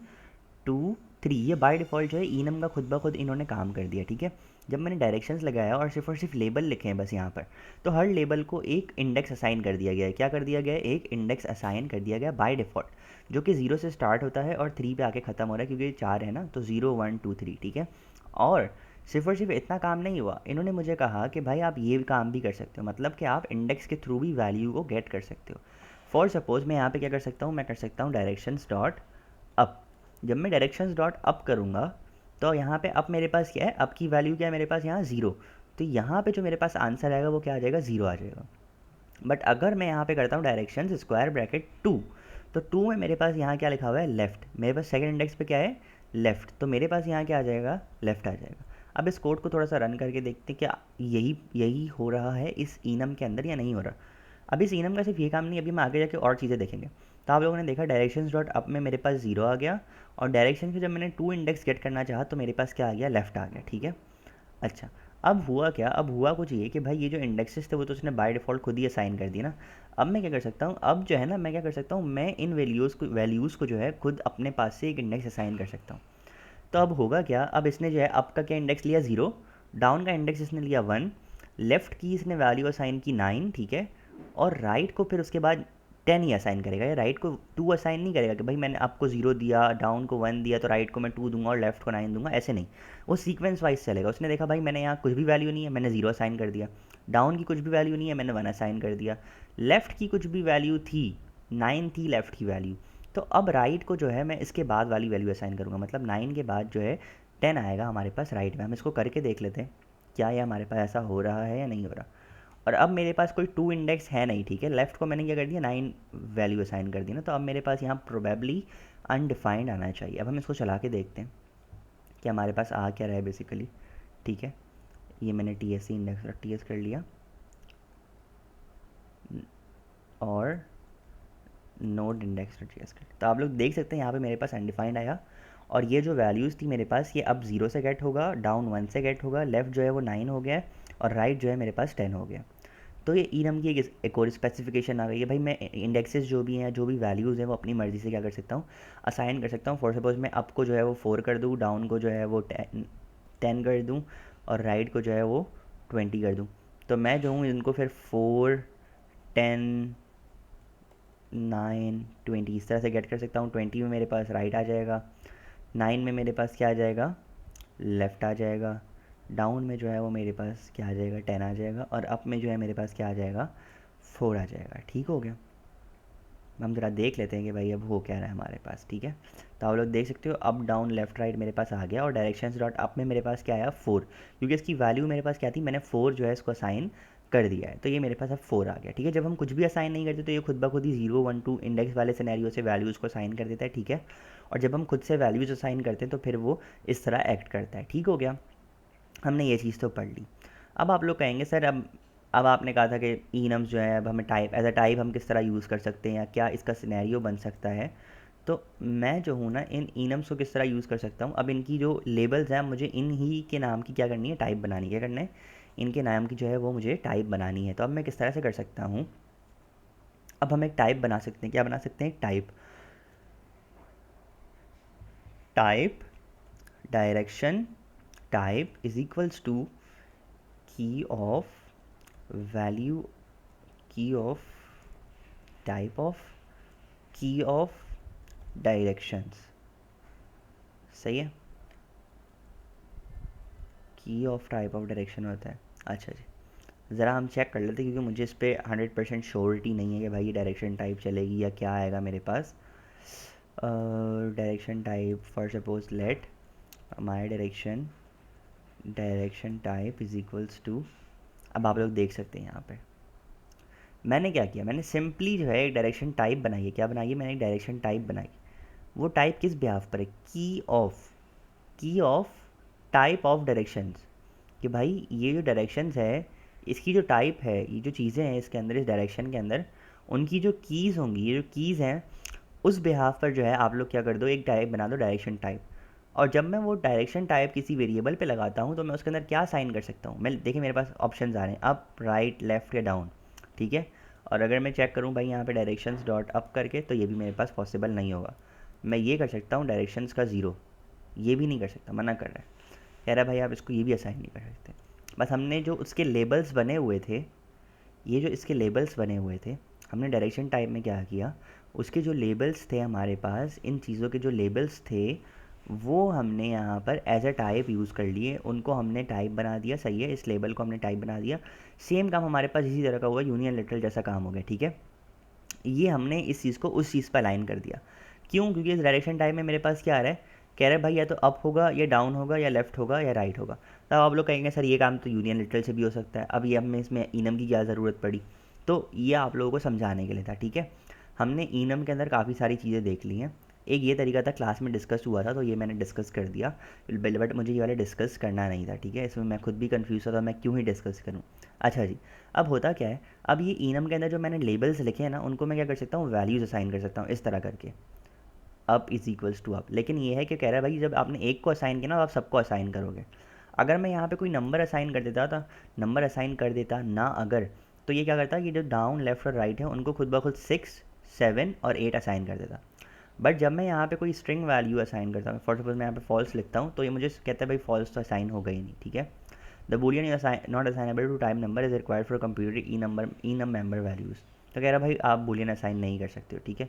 2 3, ये बाय डिफ़ॉल्ट जो है इनम का खुद ब खुद इन्होंने काम कर दिया, ठीक है। जब मैंने डायरेक्शंस लगाया और सिर्फ लेबल लिखे हैं बस यहाँ पर, तो हर लेबल को एक इंडेक्स असाइन कर दिया गया है, क्या कर दिया गया है, एक इंडेक्स असाइन कर दिया गया बाय डिफ़ॉल्ट, जो कि 0 से स्टार्ट होता है और 3 पे आके ख़त्म हो रहा है, क्योंकि ये 4 है ना, तो 0 1 2 3, ठीक है। और सिर्फ इतना काम नहीं हुआ, इन्होंने मुझे कहा कि भाई आप ये काम भी कर सकते हो, मतलब कि आप इंडेक्स के थ्रू भी वैल्यू को गेट कर सकते हो। फॉर सपोज मैं यहाँ पे क्या कर सकता हूँ, मैं कर सकता हूँ डायरेक्शंस डॉट अप। जब मैं डायरेक्शंस डॉट अप करूँगा तो यहाँ पे अप मेरे पास क्या है, अप की वैल्यू क्या है मेरे पास यहाँ 0, तो यहाँ पे जो मेरे पास आंसर आएगा वो क्या आ जाएगा, 0 आ जाएगा। बट अगर मैं यहाँ पे करता हूँ डायरेक्शंस स्क्वायर ब्रैकेट 2, तो 2 में मेरे पास यहाँ क्या लिखा हुआ है, लेफ़्ट, मेरे पास सेकंड इंडेक्स पे क्या है, लेफ़्ट, तो मेरे पास यहाँ क्या आ जाएगा, लेफ़्ट आ जाएगा। अब इस कोड को थोड़ा सा रन करके देखते हैं क्या यही यही हो रहा है इस इनम के अंदर या नहीं हो रहा। अब इस इनम का सिर्फ ये काम नहीं, अभी मैं आगे जाके और चीज़ें देखेंगे। तो आप लोगों ने देखा डायरेक्शंस डॉट अप में मेरे पास 0 आ गया, और डायरेक्शन के जब मैंने 2 इंडेक्स गेट करना चाहा तो मेरे पास क्या आ गया, लेफ़्ट आ गया, ठीक है। अच्छा, अब हुआ क्या, अब हुआ कुछ ये कि भाई ये जो इंडेक्सेस थे वो तो उसने बाय डिफ़ॉल्ट खुद ही असाइन कर दिया ना। अब मैं क्या कर सकता हूँ, अब जो है ना मैं क्या कर सकता हूँ, मैं इन वैल्यूज़ को जो है खुद अपने पास से एक इंडेक्स असाइन कर सकता हूँ। तो अब होगा क्या, अब इसने जो है अप का क्या इंडेक्स लिया 0, डाउन का इंडेक्स इसने लिया 1, लेफ़्ट की इसने वैल्यू असाइन की 9, ठीक है। और राइट को फिर उसके बाद 10 ही असाइन करेगा, या राइट को 2 असाइन नहीं करेगा कि भाई मैंने आपको 0 दिया, डाउन को 1 दिया तो राइट को मैं 2 दूंगा और लेफ्ट को 9 दूंगा, ऐसे नहीं। वो सीक्वेंस वाइज चलेगा। उसने देखा भाई मैंने यहाँ कुछ भी वैल्यू नहीं है, मैंने 0 असाइन कर दिया, डाउन की कुछ भी वैल्यू नहीं है, मैंने 1 असाइन कर दिया, लेफ़्ट की कुछ भी वैल्यू थी, 9 थी लेफ़्ट की वैल्यू, तो अब राइट को जो है मैं इसके बाद वाली वैल्यू असाइन करूँगा, मतलब 9 के बाद जो है 10 आएगा हमारे पास राइट में। हम इसको करके देख लेते हैं क्या ये हमारे पास ऐसा हो रहा है या नहीं हो रहा। और अब मेरे पास कोई 2 इंडेक्स है नहीं, ठीक है, लेफ़्ट को मैंने क्या कर दिया, 9 वैल्यू असाइन कर दी ना, तो अब मेरे पास यहाँ प्रोबेबली अनडिफाइंड आना चाहिए। अब हम इसको चला के देखते हैं कि हमारे पास आ क्या रहा है बेसिकली, ठीक है। ये मैंने TSC index.ts कर लिया और नोड index.js कर लिया, तो आप लोग देख सकते हैं यहाँ पे मेरे पास अनडिफाइंड आया। और ये जो वैल्यूज़ थी मेरे पास ये अब 0 से गेट होगा, डाउन 1 से गेट होगा, लेफ़्ट जो है वो 9 हो गया और राइट जो है मेरे पास 10 हो गया। तो ये इनम की एक और स्पेसिफिकेशन आ गई है, भाई मैं इंडेक्सेस जो भी हैं, जो भी वैल्यूज़ हैं, वो अपनी मर्ज़ी से क्या कर सकता हूँ, असाइन कर सकता हूँ। फॉर सपोज मैं अप को जो है वो 4 कर दूँ, डाउन को जो है वो 10 कर दूँ, और राइट को जो है वो 20 कर दूँ। तो मैं जो हूँ इनको फिर 4 10 9 20 इस तरह से गेट कर सकता हूँ। 20 में मेरे पास राइट आ जाएगा, 9 में मेरे पास क्या आ जाएगा, लेफ़्ट आ जाएगा, डाउन में जो है वो मेरे पास क्या आ जाएगा, 10 आ जाएगा, और अप में जो है मेरे पास क्या आ जाएगा, 4 आ जाएगा। ठीक हो गया। हम ज़रा देख लेते हैं कि भाई अब हो क्या रहा है हमारे पास, ठीक है। तो आप लोग देख सकते हो अप डाउन लेफ़्ट राइट मेरे पास आ गया, और डायरेक्शंस डॉट अप में मेरे पास क्या आया, 4, क्योंकि इसकी वैल्यू मेरे पास क्या थी, मैंने 4 जो है इसको असाइन कर दिया है, तो ये मेरे पास अब 4 आ गया, ठीक है। जब हम कुछ भी असाइन नहीं करते तो ये खुद ब खुद ही 0 1 2 इंडेक्स वाले सिनेरियो से वैल्यूज़ को असाइन कर देता है, ठीक है। और जब हम खुद से वैल्यूज़ असाइन करते हैं तो फिर वो इस तरह एक्ट करता है। ठीक हो गया, हमने ये चीज़ तो पढ़ ली। अब आप लोग कहेंगे सर अब आपने कहा था कि इनम्स जो है अब हमें टाइप एज अ टाइप हम किस तरह यूज़ कर सकते हैं या क्या इसका सिनेरियो बन सकता है। तो मैं जो हूँ ना इन इनम्स को किस तरह यूज़ कर सकता हूँ, अब इनकी जो लेबल्स हैं मुझे इन ही के नाम की क्या करनी है, टाइप बनानी है। क्या करना है, इनके नाम की जो है वो मुझे टाइप बनानी है। तो अब मैं किस तरह से कर सकता हूँ, अब हम एक टाइप बना सकते हैं। क्या बना सकते हैं, एक type, type direction type is equals to key of value, key of type of key of directions. सही है, की ऑफ टाइप ऑफ डायरेक्शन होता है। अच्छा जी, ज़रा हम चेक कर लेते हैं क्योंकि मुझे इस पर 100% श्योरिटी नहीं है कि भाई ये डायरेक्शन टाइप चलेगी या क्या आएगा मेरे पास। Direction type for suppose let my direction type is equals to, अब आप लोग देख सकते हैं यहाँ पे मैंने क्या किया, मैंने सिंपली जो है एक डायरेक्शन टाइप बनाई है। क्या बनाई है मैंने? एक डायरेक्शन टाइप बनाई। वो टाइप किस बिहाफ पर है? की ऑफ टाइप ऑफ डायरेक्शंस, कि भाई ये जो डायरेक्शंस है इसकी जो टाइप है, ये जो चीज़ें हैं इसके अंदर, इस डायरेक्शन के अंदर उनकी जो कीज़ होंगी, ये जो कीज़ हैं उस बिहाफ पर जो है आप लोग क्या कर दो, एक टाइप बना दो डायरेक्शन टाइप। और जब मैं वो डायरेक्शन टाइप किसी वेरिएबल पे लगाता हूँ तो मैं उसके अंदर क्या साइन कर सकता हूँ? मैं देखिए मेरे पास ऑप्शंस आ रहे हैं, अप राइट लेफ्ट या डाउन, ठीक है। और अगर मैं चेक करूँ भाई यहाँ पे डायरेक्शंस डॉट अप करके, तो ये भी मेरे पास पॉसिबल नहीं होगा। मैं ये कर सकता हूँ डायरेक्शंस का ज़ीरो, ये भी नहीं कर सकता, मना कर रहा है, कह रहा है भाई आप इसको ये भी असाइन नहीं कर सकते। बस हमने जो उसके लेबल्स बने हुए थे, ये जो इसके लेबल्स बने हुए थे, हमने डायरेक्शन टाइप में क्या किया, उसके जो लेबल्स थे हमारे पास, इन चीज़ों के जो लेबल्स थे वो हमने यहाँ पर एज अ टाइप यूज़ कर लिए, उनको हमने टाइप बना दिया। सही है, इस लेबल को हमने टाइप बना दिया। सेम काम हमारे पास इसी तरह का हुआ, यूनियन लिटरल जैसा काम हो गया, ठीक है। ये हमने इस चीज़ को उस चीज़ पर अलाइन कर दिया। क्यों? क्योंकि इस डायरेक्शन टाइप में मेरे पास क्या आ रहा है, कह रहा है भाई या तो अप होगा या डाउन होगा या लेफ्ट होगा या राइट होगा। तब आप लोग कहेंगे सर ये काम तो यूनियन लिटरल से भी हो सकता है, अब ये हमें इसमें इनम की क्या ज़रूरत पड़ी? तो ये आप लोगों को समझाने के लिए था, ठीक है। हमने इनम के अंदर काफ़ी सारी चीज़ें देख ली हैं। एक ये तरीका था, क्लास में डिस्कस हुआ था तो ये मैंने डिस्कस कर दिया, बट मुझे ये वाला डिस्कस करना नहीं था, ठीक है। इसमें मैं खुद भी कंफ्यूज था, मैं क्यों ही डिस्कस करूँ। अच्छा जी, अब होता क्या है, अब ये इनम के अंदर जो मैंने लेबल्स लिखे हैं ना, उनको मैं क्या कर सकता हूँ, वैल्यूज़ असाइन कर सकता हूँ इस तरह करके, up is equals to up. लेकिन ये है कि कह रहा है भाई जब आपने एक को असाइन किया ना, आप सबको असाइन करोगे। अगर मैं यहाँ पे कोई नंबर असाइन कर देता था, नंबर असाइन कर देता ना अगर, तो ये क्या करता कि जो डाउन लेफ्ट और राइट है उनको खुद ब खुद 6, 7 और 8 असाइन कर देता। बट जब मैं यहाँ पे कोई स्ट्रिंग वैल्यू असाइन करता हूँ, फॉर सपोज मैं यहाँ पे फॉल्स लिखता हूँ, तो ये मुझे कहता है भाई फॉल्स तो असाइन हो गई नहीं, ठीक है। The boolean is not assignable to type number is required for computer enum member values. तो कह रहा भाई आप बूलियन असाइन नहीं कर सकते हो, ठीक है।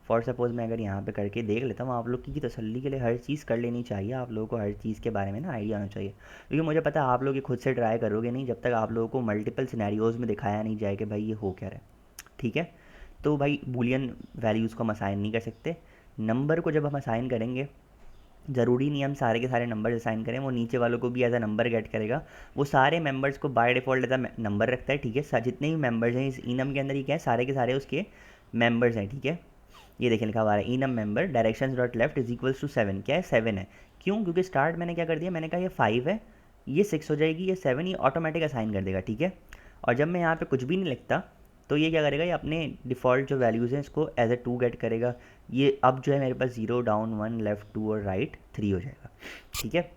फॉर सपोज मैं अगर यहाँ पे करके देख लेता हूँ, आप लोग की तसल्ली के लिए हर चीज़ कर लेनी चाहिए, आप लोगों को हर चीज़ के बारे में ना आइडिया होना चाहिए, क्योंकि मुझे पता है आप लोग ये खुद से ट्राई करोगे नहीं जब तक आप लोगों को मल्टीपल सिनेरियोज़ में दिखाया नहीं जाए कि भाई ये हो क्या रहा है, ठीक है। तो भाई बूलियन वैल्यूज़ को हम असाइन नहीं कर सकते। नंबर को जब हम असाइन करेंगे, ज़रूरी नहीं हम सारे के सारे नंबर असाइन करें, वो नीचे वालों को भी एज अ नंबर गेट करेगा। वो सारे मेंबर्स को by default as a number रखता है, ठीक है। जितने भी मेंबर्स हैं इस इनम के अंदर, ये क्या है, सारे के सारे उसके मेंबर्स हैं, ठीक है। ये देखिए लिखा हुआ है enum member directions dot left is equals to 7। क्या है? 7 है। क्यों? क्योंकि स्टार्ट मैंने क्या कर दिया, मैंने कहा ये 5 है, ये 6 हो जाएगी, ये 7, ये ऑटोमेटिक असाइन कर देगा, ठीक है। और जब मैं यहाँ पे कुछ भी नहीं लिखता तो ये क्या करेगा, ये अपने डिफ़ॉल्ट जो वैल्यूज़ हैं इसको एज ए 2 गेट करेगा। ये अब जो है मेरे पास 0, डाउन 1, लेफ्ट 2 और राइट 3 हो जाएगा, ठीक है।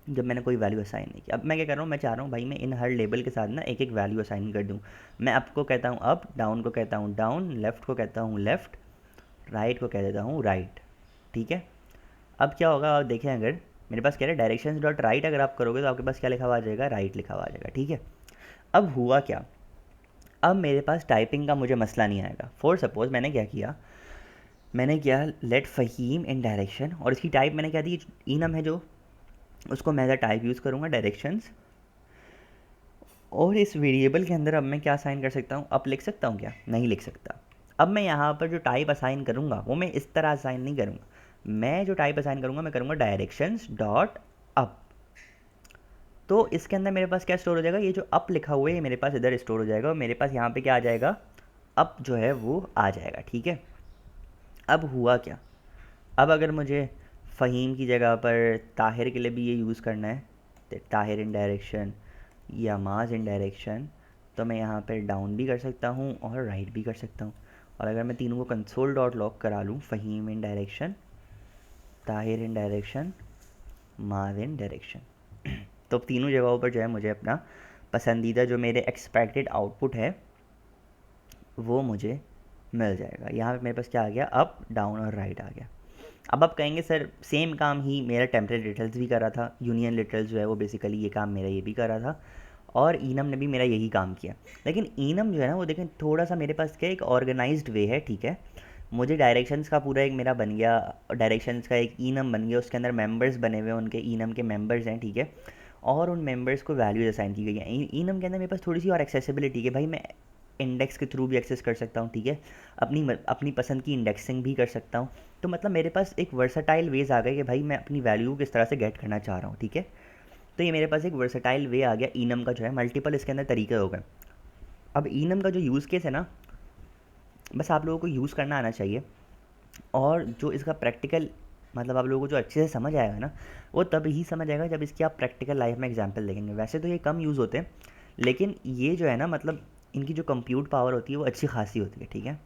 जब मैंने कोई वैल्यू असाइन नहीं किया, अब मैं क्या कर रहा हूँ, मैं चाह रहा हूँ भाई मैं इन हर लेबल के साथ ना एक एक वैल्यू असाइन कर दूँ। मैं अप को कहता हूँ अप, डाउन को कहता हूँ डाउन, लेफ्ट को कहता हूँ लेफ्ट, राइट को कह देता हूँ राइट, ठीक है। अब क्या होगा आप देखें, अगर मेरे पास क्या है डायरेक्शंस डॉट राइट अगर आप करोगे तो आपके पास क्या लिखा हुआ आ जाएगा, राइट लिखा हुआ आ जाएगा, ठीक है। अब हुआ क्या, अब मेरे पास टाइपिंग का मुझे मसला नहीं आएगा। फॉर सपोज मैंने क्या किया, मैंने किया लेट फ़हीम इन डायरेक्शन, और इसकी टाइप मैंने क्या दी, इनम है जो, उसको मैं एज टाइप यूज़ करूँगा डायरेक्शंस। और इस वेरिएबल के अंदर अब मैं क्या असाइन कर सकता हूँ, अप लिख सकता हूँ क्या? नहीं लिख सकता। अब मैं यहाँ पर जो टाइप असाइन करूँगा वो मैं इस तरह असाइन नहीं करूँगा, मैं जो टाइप असाइन करूँगा मैं करूँगा डायरेक्शंस डॉट अप। तो इसके अंदर मेरे पास क्या स्टोर हो जाएगा, ये जो अप लिखा हुआ है ये मेरे पास इधर स्टोर हो जाएगा, और मेरे पास यहाँ पे क्या आ जाएगा, अप जो है वो आ जाएगा, ठीक है। अब हुआ क्या, अब अगर मुझे फ़हीम की जगह पर ताहिर के लिए भी ये यूज़ करना है, तो ताहिर इन डायरेक्शन या माज इन डायरेक्शन, तो मैं यहाँ पर डाउन भी कर सकता हूँ और राइट भी कर सकता हूँ। और अगर मैं तीनों को कंसोल डॉट लॉक करा लूँ, Faheem in direction, Tahir in direction, Maaz in direction, तो तीनों जगहों पर जो है मुझे अपना पसंदीदा जो मेरे एक्सपेक्टेड आउटपुट है वो मुझे मिल जाएगा। यहाँ पे मेरे पास क्या आ गया, अप डाउन और राइट आ गया। अब आप कहेंगे सर सेम काम ही मेरा टेम्पलेट लिटरल्स भी कर रहा था, यूनियन लिटरल्स जो है वो बेसिकली ये काम मेरा ये भी कर रहा था, और ईनम ने भी मेरा यही काम किया। लेकिन ईनम जो है ना वो देखें थोड़ा सा मेरे पास क्या एक ऑर्गेनाइज्ड वे है, ठीक है। मुझे डायरेक्शंस का पूरा एक मेरा बन गया, डायरेक्शंस का एक ईनम बन गया, उसके अंदर मेंबर्स बने हुए हैं, उनके ईनम के मेंबर्स हैं, ठीक है। और उन मेंबर्स को वैल्यूज असाइन की गई है। ईनम के अंदर मेरे पास थोड़ी सी और एक्सेसिबिलिटी है भाई, मैं इंडेक्स के थ्रू भी एक्सेस कर सकता हूँ, ठीक है, अपनी पसंद की इंडेक्सिंग भी कर सकता हूँ। तो मतलब मेरे पास एक वर्साटाइल वेज आ गए कि भाई मैं अपनी वैल्यू किस तरह से गेट करना चाह रहा हूँ, ठीक है। तो ये मेरे पास एक वर्साटाइल वे आ गया इनम का, जो है मल्टीपल इसके अंदर तरीके हो गए। अब इनम का जो यूज़ केस है ना, बस आप लोगों को यूज़ करना आना चाहिए, और जो इसका प्रैक्टिकल मतलब आप लोगों को जो अच्छे से समझ आएगा ना, वो तब ही समझ आएगा जब इसकी आप प्रैक्टिकल लाइफ में एग्जाम्पल देखेंगे। वैसे तो ये कम यूज़ होते हैं, लेकिन ये जो है ना, मतलब इनकी जो कंप्यूट पावर होती है वो अच्छी खासी होती है, ठीक है।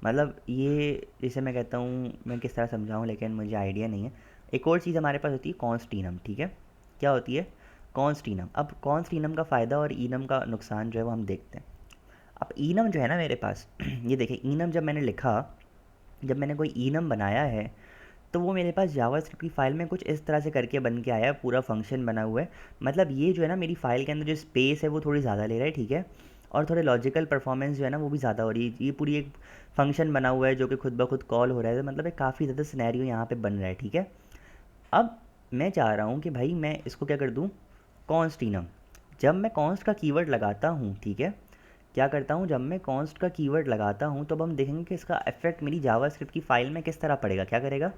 मतलब ये जैसे मैं कहता हूँ, मैं किस तरह समझाऊँ, लेकिन मुझे आइडिया नहीं है। एक और चीज़ हमारे पास होती है कॉन्स्ट इनम, ठीक है। क्या होती है? Const enum. अब कॉन्स्ट इनम का फ़ायदा और इनम का नुकसान जो है वो हम देखते हैं। अब इनम जो है ना मेरे पास ये देखिए, इनम जब मैंने लिखा, जब मैंने कोई इनम बनाया है, तो वो मेरे पास जावास्क्रिप्ट की फ़ाइल में कुछ इस तरह से करके बन के आया है, पूरा फंक्शन बना हुआ है। मतलब ये जो है ना, मेरी फ़ाइल के अंदर जो स्पेस है वो थोड़ी ज़्यादा ले रहा है, ठीक है, और थोड़े लॉजिकल परफॉर्मेंस जो है ना वो भी ज़्यादा हो रही है। ये पूरी एक फंक्शन बना हुआ है जो कि खुद ब खुद कॉल हो रहा है, तो मतलब एक काफ़ी ज़्यादा सिनेरियो यहाँ पे बन रहा है, ठीक है। अब मैं चाह रहा हूँ कि भाई मैं इसको क्या कर दूँ, कॉन्स्ट इनम। जब मैं कॉन्स्ट का कीवर्ड लगाता हूँ, ठीक है, क्या करता हूँ, जब मैं कॉन्स्ट का कीवर्ड लगाता हूँ, तो अब हम देखेंगे कि इसका इफेक्ट मेरी जावास्क्रिप्ट की फ़ाइल में किस तरह पड़ेगा। क्या करेगा,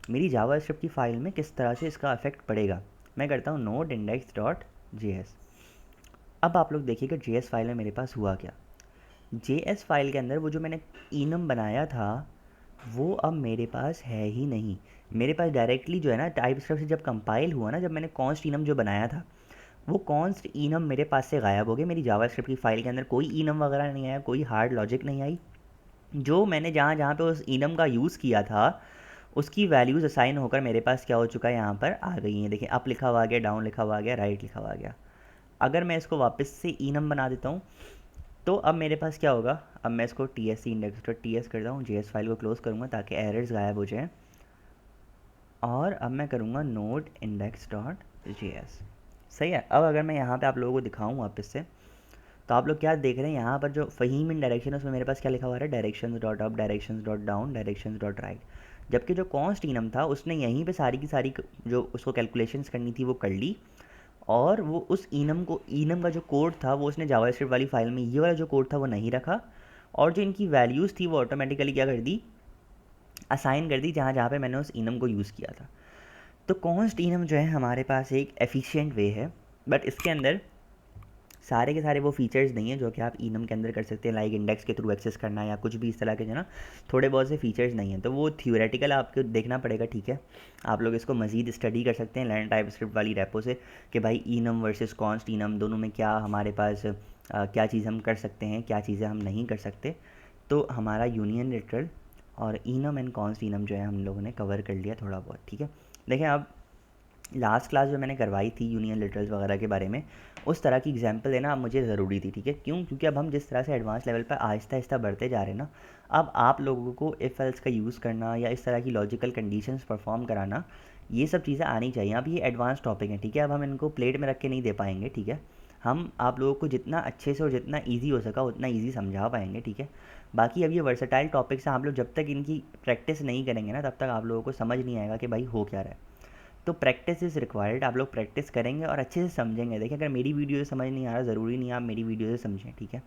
मेरी जावास्क्रिप्ट की फ़ाइल में किस तरह से इसका इफेक्ट पड़ेगा। मैं करता हूँ नोड इंडेक्स डॉट जेएस। अब आप लोग देखिएगा जेएस फाइल में मेरे पास हुआ क्या। जेएस फाइल के अंदर वो जो मैंने इनम बनाया था, वो अब मेरे पास है ही नहीं। मेरे पास डायरेक्टली जो है ना, टाइपस्क्रिप्ट से जब कंपाइल हुआ ना, जब मैंने कॉन्स्ट इनम जो बनाया था, वो कॉन्स्ट इनम मेरे पास से गायब हो गया। मेरी जावास्क्रिप्ट की फ़ाइल के अंदर कोई इनम वगैरह नहीं आया, कोई हार्ड लॉजिक नहीं आई। जो मैंने जहाँ जहाँ पे उस इनम का यूज़ किया था, उसकी वैल्यूज़ असाइन होकर मेरे पास क्या हो चुका है, यहाँ पर आ गई हैं। देखिए, अप लिखा हुआ आ गया, डाउन लिखा हुआ आ गया, राइट लिखा हुआ आ गया। अगर मैं इसको वापस से इनम बना देता हूँ, तो अब मेरे पास क्या होगा, अब मैं इसको T S C index dot T S करता हूँ, जे एस फाइल को क्लोज़ करूँगा ताकि एरर्स गायब हो जाएँ, और अब मैं करूँगा node index dot J S. सही है। अब अगर मैं यहाँ पे आप लोगों को दिखाऊँ वापस से, तो आप लोग क्या देख रहे हैं, यहाँ पर जो फ़हीम इन डायरेक्शन है उसमें मेरे पास क्या लिखा हुआ है, directions dot up, directions dot down, directions dot right. जबकि जो कॉन्स्ट इनम था, उसने यहीं पे सारी की सारी जो उसको कैलकुलेशंस करनी थी वो कर ली, और वो उस इनम का जो कोड था वो उसने जावास्क्रिप्ट वाली फ़ाइल में, ये वाला जो कोड था वो नहीं रखा, और जो इनकी वैल्यूज़ थी वो ऑटोमेटिकली क्या कर दी, असाइन कर दी जहाँ जहाँ पे मैंने उस इनम को यूज़ किया था। तो कॉन्स्ट इनम जो है हमारे पास एक एफिशिएंट वे है, बट इसके अंदर सारे के सारे वो फीचर्स नहीं है जो कि आप इनम के अंदर कर सकते हैं, लाइक इंडेक्स के थ्रू एक्सेस करना या कुछ भी इस तरह के जो ना थोड़े बहुत से फीचर्स नहीं हैं। तो वो थियोरेटिकल आपको देखना पड़ेगा, ठीक है। आप लोग इसको मज़ीद स्टडी कर सकते हैं लर्न टाइपस्क्रिप्ट वाली रेपो से, कि भाई इनम वर्सेस कॉन्स्ट इनम दोनों में क्या हमारे पास क्या चीज़ हम कर सकते हैं, क्या चीज़ें हम नहीं कर सकते। तो हमारा यूनियन लिटरल और इनम एंड कॉन्स्ट इनम जो है हम लोगों ने कवर कर लिया थोड़ा बहुत, ठीक है। देखें, अब लास्ट क्लास जो मैंने करवाई थी यूनियन लिटरल्स वगैरह के बारे में, उस तरह की एग्जांपल देना अब मुझे ज़रूरी थी, ठीक है। क्यों? क्योंकि अब हम जिस तरह से एडवांस लेवल पर आहिस्ता आहिस्ता बढ़ते जा रहे हैं ना, अब आप लोगों को इफ़ एल्स का यूज़ करना या इस तरह की लॉजिकल कंडीशंस परफॉर्म कराना, ये सब चीज़ें आनी चाहिए। अब ये एडवांस टॉपिक हैं, ठीक है, अब हम इनको प्लेट में रख के नहीं दे पाएंगे, ठीक है। हम आप लोगों को जितना अच्छे से और जितना ईजी हो सका उतना ईजी समझा पाएंगे, ठीक है। बाकी अब ये वर्सेटाइल टॉपिक्स हैं, आप लोग जब तक इनकी प्रैक्टिस नहीं करेंगे ना, तब तक आप लोगों को समझ नहीं आएगा कि भाई हो क्या रहा है। तो प्रैक्टिस इज़ रिक्वायर्ड। आप लोग प्रैक्टिस करेंगे और अच्छे से समझेंगे। देखिए, अगर मेरी वीडियो से समझ नहीं आ रहा, ज़रूरी नहीं आप मेरी वीडियो से समझें, ठीक है।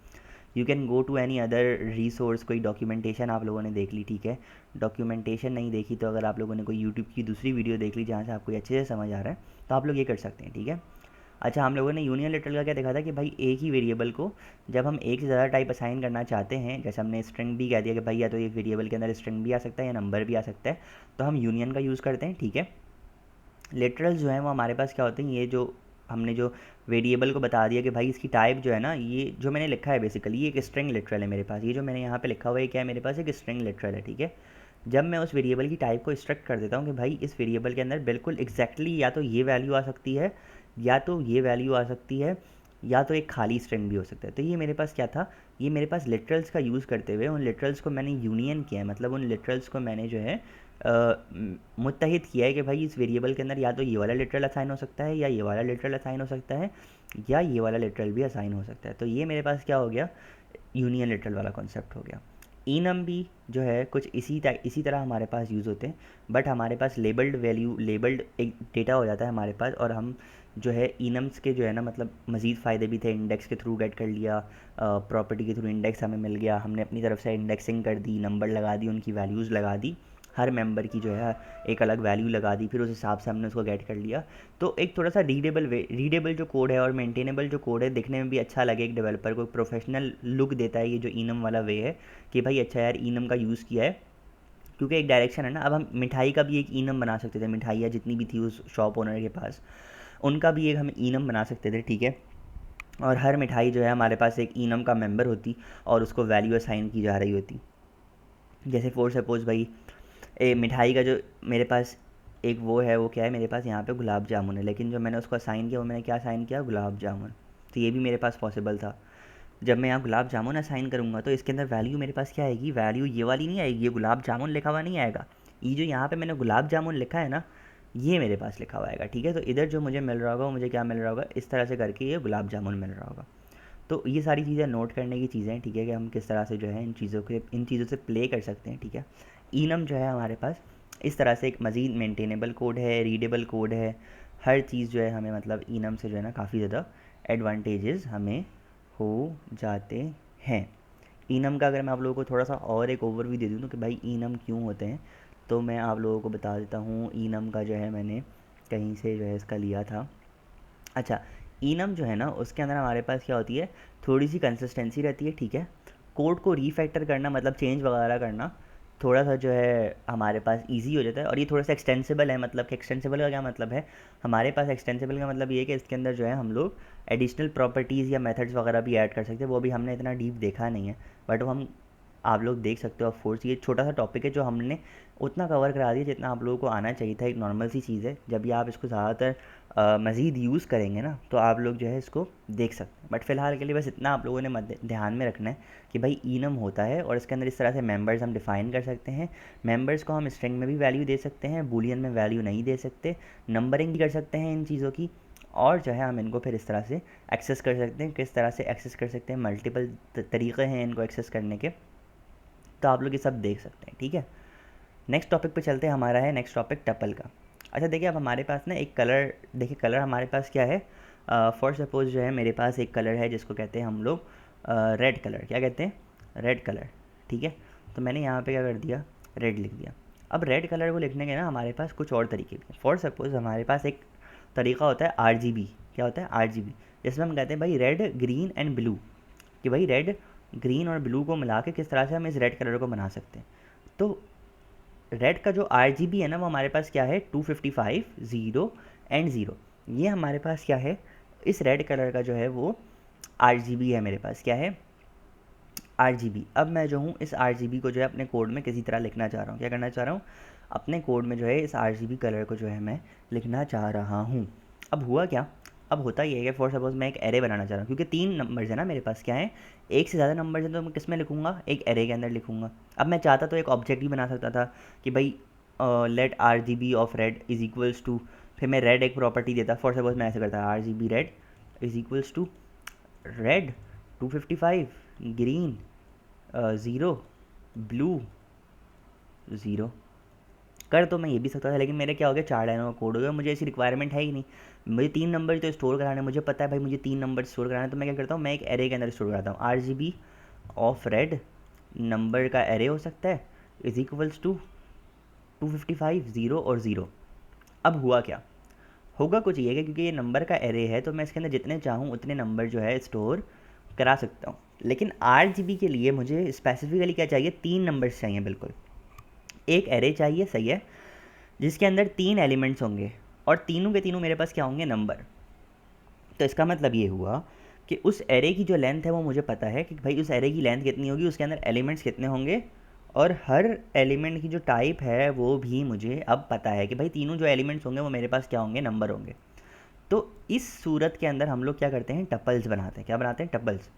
You can go to any other resource, कोई डॉक्यूमेंटेशन आप लोगों ने देख ली, ठीक है। डॉक्यूमेंटेशन नहीं देखी तो अगर आप लोगों ने कोई यूट्यूब की दूसरी वीडियो देख ली जहाँ से आपको अच्छे से समझ आ रहा है, तो आप लोग ये कर सकते हैं, ठीक है। अच्छा, हम लोगों ने यूनियन लिटरल का क्या देखा था कि भाई एक ही वेरिएबल को जब हम एक से ज़्यादा टाइप असाइन करना चाहते हैं, जैसे हमने स्ट्रिंग भी कह दिया कि भाई या तो एक वेरिएबल के अंदर स्ट्रिंग भी आ सकता है या नंबर भी आ सकता है, तो हम यूनियन का यूज़ करते हैं, ठीक है। लिटरल्स जो हैं वो हमारे पास क्या होते हैं, ये जो हमने जो वेरिएबल को बता दिया कि भाई इसकी टाइप जो है ना, ये जो मैंने लिखा है बेसिकली ये एक स्ट्रिंग लिटरल है मेरे पास। ये जो मैंने यहाँ पे लिखा हुआ है क्या है, मेरे पास एक स्ट्रिंग लिटरल है, ठीक है। जब मैं उस वेरिएबल की टाइप को इंस्ट्रक्ट कर देता हूँ कि भाई इस वेरिएबल के अंदर बिल्कुल एग्जैक्टली या तो ये वैल्यू आ सकती है, या तो ये वैल्यू आ सकती है, या तो एक खाली स्ट्रिंग भी हो सकता है। तो ये मेरे पास क्या था, ये मेरे पास लिटरल्स का यूज़ करते हुए उन लिटरल्स को मैंने यूनियन किया है, मतलब उन लिटरल्स को मैंने जो है मुत्तहिद किया है कि भाई इस वेरिएबल के अंदर या तो ये वाला लिटरल असाइन हो सकता है, या ये वाला लिटरल असाइन हो सकता है, या ये वाला लिटरल भी असाइन हो सकता है। तो ये मेरे पास क्या हो गया, यूनियन लिटरल वाला कॉन्सेप्ट हो गया। इनम भी जो है कुछ इसी तरह हमारे पास यूज़ होते हैं, बट हमारे पास लेबल्ड वैल्यू, लेबल्ड एक डेटा हो जाता है हमारे पास, और हम जो है इनम्स के जो है ना मतलब मज़ीद फ़ायदे भी थे। इंडेक्स के थ्रू गेट कर लिया, प्रॉपर्टी के थ्रू इंडेक्स हमें मिल गया, हमने अपनी तरफ से इंडेक्सिंग कर दी, नंबर लगा दी, उनकी वैल्यूज़ लगा दी, हर मेंबर की जो है एक अलग वैल्यू लगा दी, फिर उस हिसाब से हमने उसको गेट कर लिया। तो एक थोड़ा सा रीडेबल जो कोड है और मेंटेनेबल जो कोड है, दिखने में भी अच्छा लगे एक डेवलपर को, प्रोफेशनल लुक देता है ये जो इनम वाला वे है कि भाई अच्छा यार इनम का यूज़ किया है, क्योंकि एक डायरेक्शन है ना। अब हम मिठाई का भी एक इनम बना सकते थे, मिठाइयाँ जितनी भी थी उस शॉप ओनर के पास, उनका भी एक हम इनम बना सकते थे, ठीक है। और हर मिठाई जो है हमारे पास एक इनम का मेंबर होती और उसको वैल्यू असाइन की जा रही होती। जैसे फॉर सपोज़ भाई मिठाई का जो मेरे पास एक वो है, वो क्या है, मेरे पास यहाँ पे गुलाब जामुन है, लेकिन जो मैंने उसको असाइन किया वो मैंने क्या असाइन किया, गुलाब जामुन। तो ये भी मेरे पास पॉसिबल था। जब मैं यहाँ गुलाब जामुन असाइन करूँगा तो इसके अंदर वैल्यू मेरे पास क्या आएगी, वैल्यू ये वाली नहीं आएगी, ये गुलाब जामुन लिखा हुआ नहीं आएगा, ये जो यहाँ पे मैंने गुलाब जामुन लिखा है ना, ये मेरे पास लिखा हुआ आएगा, ठीक है। तो इधर जो मुझे मिल रहा होगा वो मुझे क्या मिल रहा होगा, इस तरह से करके ये गुलाब जामुन मिल रहा होगा। तो ये सारी चीज़ें नोट करने की चीज़ें हैं, ठीक है, कि हम किस तरह से जो है इन चीज़ों से प्ले कर सकते हैं, ठीक है। इनम जो है हमारे पास इस तरह से एक मज़ीद मेंटेनेबल कोड है, रीडेबल कोड है, हर चीज़ जो है हमें मतलब इनम से जो है ना काफ़ी ज़्यादा एडवांटेजेस हमें हो जाते हैं। इनम का अगर मैं आप लोगों को थोड़ा सा और एक ओवरव्यू दे दूँ तो कि भाई इनम क्यों होते हैं, तो मैं आप लोगों को बता देता हूँ। इनम का जो है मैंने कहीं से जो है इसका लिया था। अच्छा, इनम जो है ना उसके अंदर हमारे पास क्या होती है, थोड़ी सी कंसिस्टेंसी रहती है, ठीक है। कोड को रीफैक्टर करना मतलब चेंज वगैरह करना थोड़ा सा जो है हमारे पास इजी हो जाता है। और ये थोड़ा सा एक्सटेंसिबल है, मतलब कि एक्सटेंसिबल का क्या मतलब है, हमारे पास एक्सटेंसिबल का मतलब ये है कि इसके अंदर जो है हम लोग एडिशनल प्रॉपर्टीज़ या मेथड्स वगैरह भी ऐड कर सकते हैं। वो भी हमने इतना डीप देखा नहीं है, बट वो हम आप लोग देख सकते हो। ऑफ कोर्स ये छोटा सा टॉपिक है जो हमने उतना कवर करा दिया जितना आप लोगों को आना चाहिए था। एक नॉर्मल सी चीज़ है, जब भी आप इसको ज़्यादातर मज़ीद यूज़ करेंगे ना तो आप लोग जो है इसको देख सकते हैं। बट फ़िलहाल के लिए बस इतना आप लोगों ने ध्यान में रखना है कि भाई इनम होता है और इसके अंदर इस तरह से मेंबर्स हम डिफ़ाइन कर सकते हैं। मेंबर्स को हम स्ट्रिंग में भी वैल्यू दे सकते हैं, बूलियन में वैल्यू नहीं दे सकते, नंबरिंग भी कर सकते हैं इन चीज़ों की। और जो है हम इनको फिर इस तरह से एक्सेस कर सकते हैं। किस तरह से एक्सेस कर सकते हैं, मल्टीपल तरीक़े हैं इनको एक्सेस करने के, तो आप लोग ये सब देख सकते हैं, ठीक है। नेक्स्ट टॉपिक पे चलते हैं, हमारा है नेक्स्ट टॉपिक टपल का। अच्छा देखिए, अब हमारे पास ना एक कलर, देखिए कलर हमारे पास क्या है, फॉर सपोज़ जो है मेरे पास एक कलर है जिसको कहते हैं हम लोग रेड कलर। क्या कहते हैं, रेड कलर, ठीक है। तो मैंने यहाँ पे क्या कर दिया, रेड लिख दिया। अब रेड कलर को लिखने के ना हमारे पास कुछ और तरीके भी हैं। फॉर सपोज़ हमारे पास एक तरीका होता है RGB। क्या होता है, RGB, जिसमें हम कहते हैं भाई रेड ग्रीन एंड ब्लू, कि भाई रेड ग्रीन और ब्लू को मिला के किस तरह से हम इस रेड कलर को बना सकते हैं। तो रेड का जो RGB है ना वो हमारे पास क्या है, 255 0 एंड 0। ये हमारे पास क्या है, इस रेड कलर का जो है वो RGB है मेरे पास, क्या है, RGB। अब मैं जो हूँ इस RGB को जो है अपने कोड में किसी तरह लिखना चाह रहा हूँ। क्या करना चाह रहा हूँ, अपने कोड में जो है इस RGB कलर को जो है मैं लिखना चाह रहा हूँ। अब हुआ क्या, अब होता ये है कि फॉर सपोज़ मैं एक एरे बनाना चाह रहा हूँ, क्योंकि 3 नंबर्स है ना मेरे पास, क्या है, एक से ज़्यादा नंबर्स हैं, तो मैं किस में लिखूँगा, एक एरे के अंदर लिखूँगा। अब मैं चाहता तो एक ऑब्जेक्ट भी बना सकता था कि भाई let RGB of red is equals to, फिर मैं रेड एक प्रॉपर्टी देता। फॉर सपोज़ मैं ऐसे करता, RGB red is equals to red 255 green 0 blue 0। कर तो मैं ये भी सकता था, लेकिन मेरे क्या हो गया, 4 लाइनों का कोड हो गया, मुझे ऐसी रिक्वायरमेंट है ही नहीं। मुझे 3 नंबर तो स्टोर कराने, मुझे पता है भाई मुझे 3 नंबर स्टोर कराना है, तो मैं क्या करता हूँ, मैं एक एरे के अंदर स्टोर कराता हूँ। RGB ऑफ रेड, नंबर का एरे हो सकता है, इज इक्वल्स टू 255 0 और 0। अब हुआ क्या, होगा कुछ ये है कि क्योंकि ये नंबर का एरे है तो मैं इसके अंदर जितने चाहूँ उतने नंबर जो है स्टोर करा सकता हूँ। लेकिन RGB के लिए मुझे स्पेसिफिकली क्या चाहिए, 3 नंबर्स चाहिए बिल्कुल। एक एरे चाहिए, सही है, जिसके अंदर 3 एलिमेंट्स होंगे और तीनों के तीनों मेरे पास क्या होंगे, नंबर। तो इसका मतलब ये हुआ कि उस एरे की जो लेंथ है वो मुझे पता है कि भाई उस एरे की लेंथ कितनी होगी, उसके अंदर एलिमेंट्स कितने होंगे, और हर एलिमेंट की जो टाइप है वो भी मुझे अब पता है कि भाई तीनों जो एलिमेंट्स होंगे वो मेरे पास क्या होंगे, नंबर होंगे। तो इस सूरत के अंदर हम लोग क्या करते हैं, टपल्स बनाते हैं। क्या बनाते हैं, टपल्स।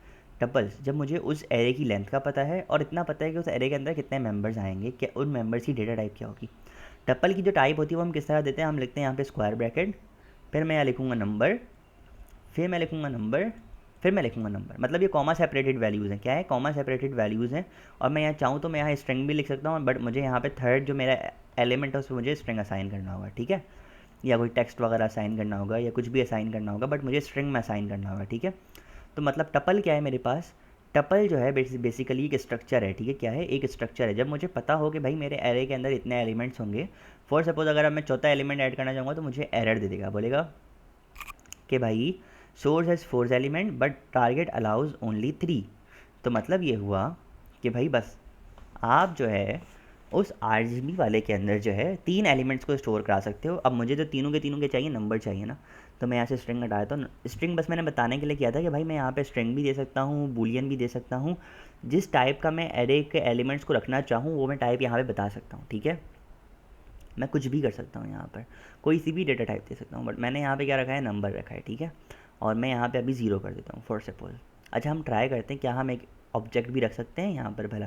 टपल्स जब मुझे उस एरे की लेंथ का पता है और इतना पता है कि उस एरे के अंदर कितने मेंबर्स आएंगे, क्या उन मेंबर्स की डेटा टाइप क्या होगी। टपल की जो टाइप होती है वो हम किस तरह देते हैं, हम लिखते हैं यहाँ पे स्क्वायर ब्रैकेट, फिर मैं यहाँ लिखूँगा नंबर, फिर मैं लिखूँगा नंबर, फिर मैं लिखूँगा नंबर। मतलब ये कॉमा सेपरेटेड वैल्यूज़ हैं। क्या है, कॉमा सेपरेटेड वैल्यूज़ हैं। और मैं यहाँ चाहूँ तो मैं यहाँ स्ट्रिंग भी लिख सकता हूँ, बट मुझे यहाँ पे थर्ड जो मेरा एलिमेंट है उस पर मुझे स्ट्रिंग असाइन करना होगा, ठीक है। या कोई टेक्स्ट वगैरह असाइन करना होगा या कुछ भी असाइन करना होगा, बट मुझे स्ट्रिंग में असाइन करना होगा, ठीक है। तो मतलब टपल क्या है मेरे पास, टपल जो है बेसिकली एक स्ट्रक्चर है, ठीक है। क्या है, एक स्ट्रक्चर है। जब मुझे पता हो कि भाई मेरे एरे के अंदर इतने एलिमेंट्स होंगे, फॉर सपोज अगर अब मैं चौथा एलिमेंट ऐड करना चाहूँगा तो मुझे एरर दे देगा, बोलेगा कि भाई source has 4 element but target allows only 3। तो मतलब ये हुआ कि भाई बस आप जो है उस आरजीबी वाले के अंदर जो है 3 एलिमेंट्स को स्टोर करा सकते हो। अब मुझे तो तीनों के चाहिए नंबर चाहिए ना, तो मैं यहाँ से स्ट्रिंग हटाया। तो स्ट्रिंग बस मैंने बताने के लिए किया था कि भाई मैं यहाँ पे स्ट्रिंग भी दे सकता हूँ, बूलियन भी दे सकता हूँ, जिस टाइप का मैं एरे के एलिमेंट्स को रखना चाहूँ वो मैं टाइप यहाँ पे बता सकता हूँ, ठीक है। मैं कुछ भी कर सकता हूँ यहाँ पर, कोई सी भी डेटा टाइप दे सकता हूँ, बट मैंने यहाँ पे क्या रखा है, नंबर रखा है, ठीक है। और मैं यहाँ पे अभी 0 कर देता हूँ फॉर सपोज। अच्छा हम ट्राई करते हैं क्या हम एक ऑब्जेक्ट भी रख सकते हैं यहाँ पर भला।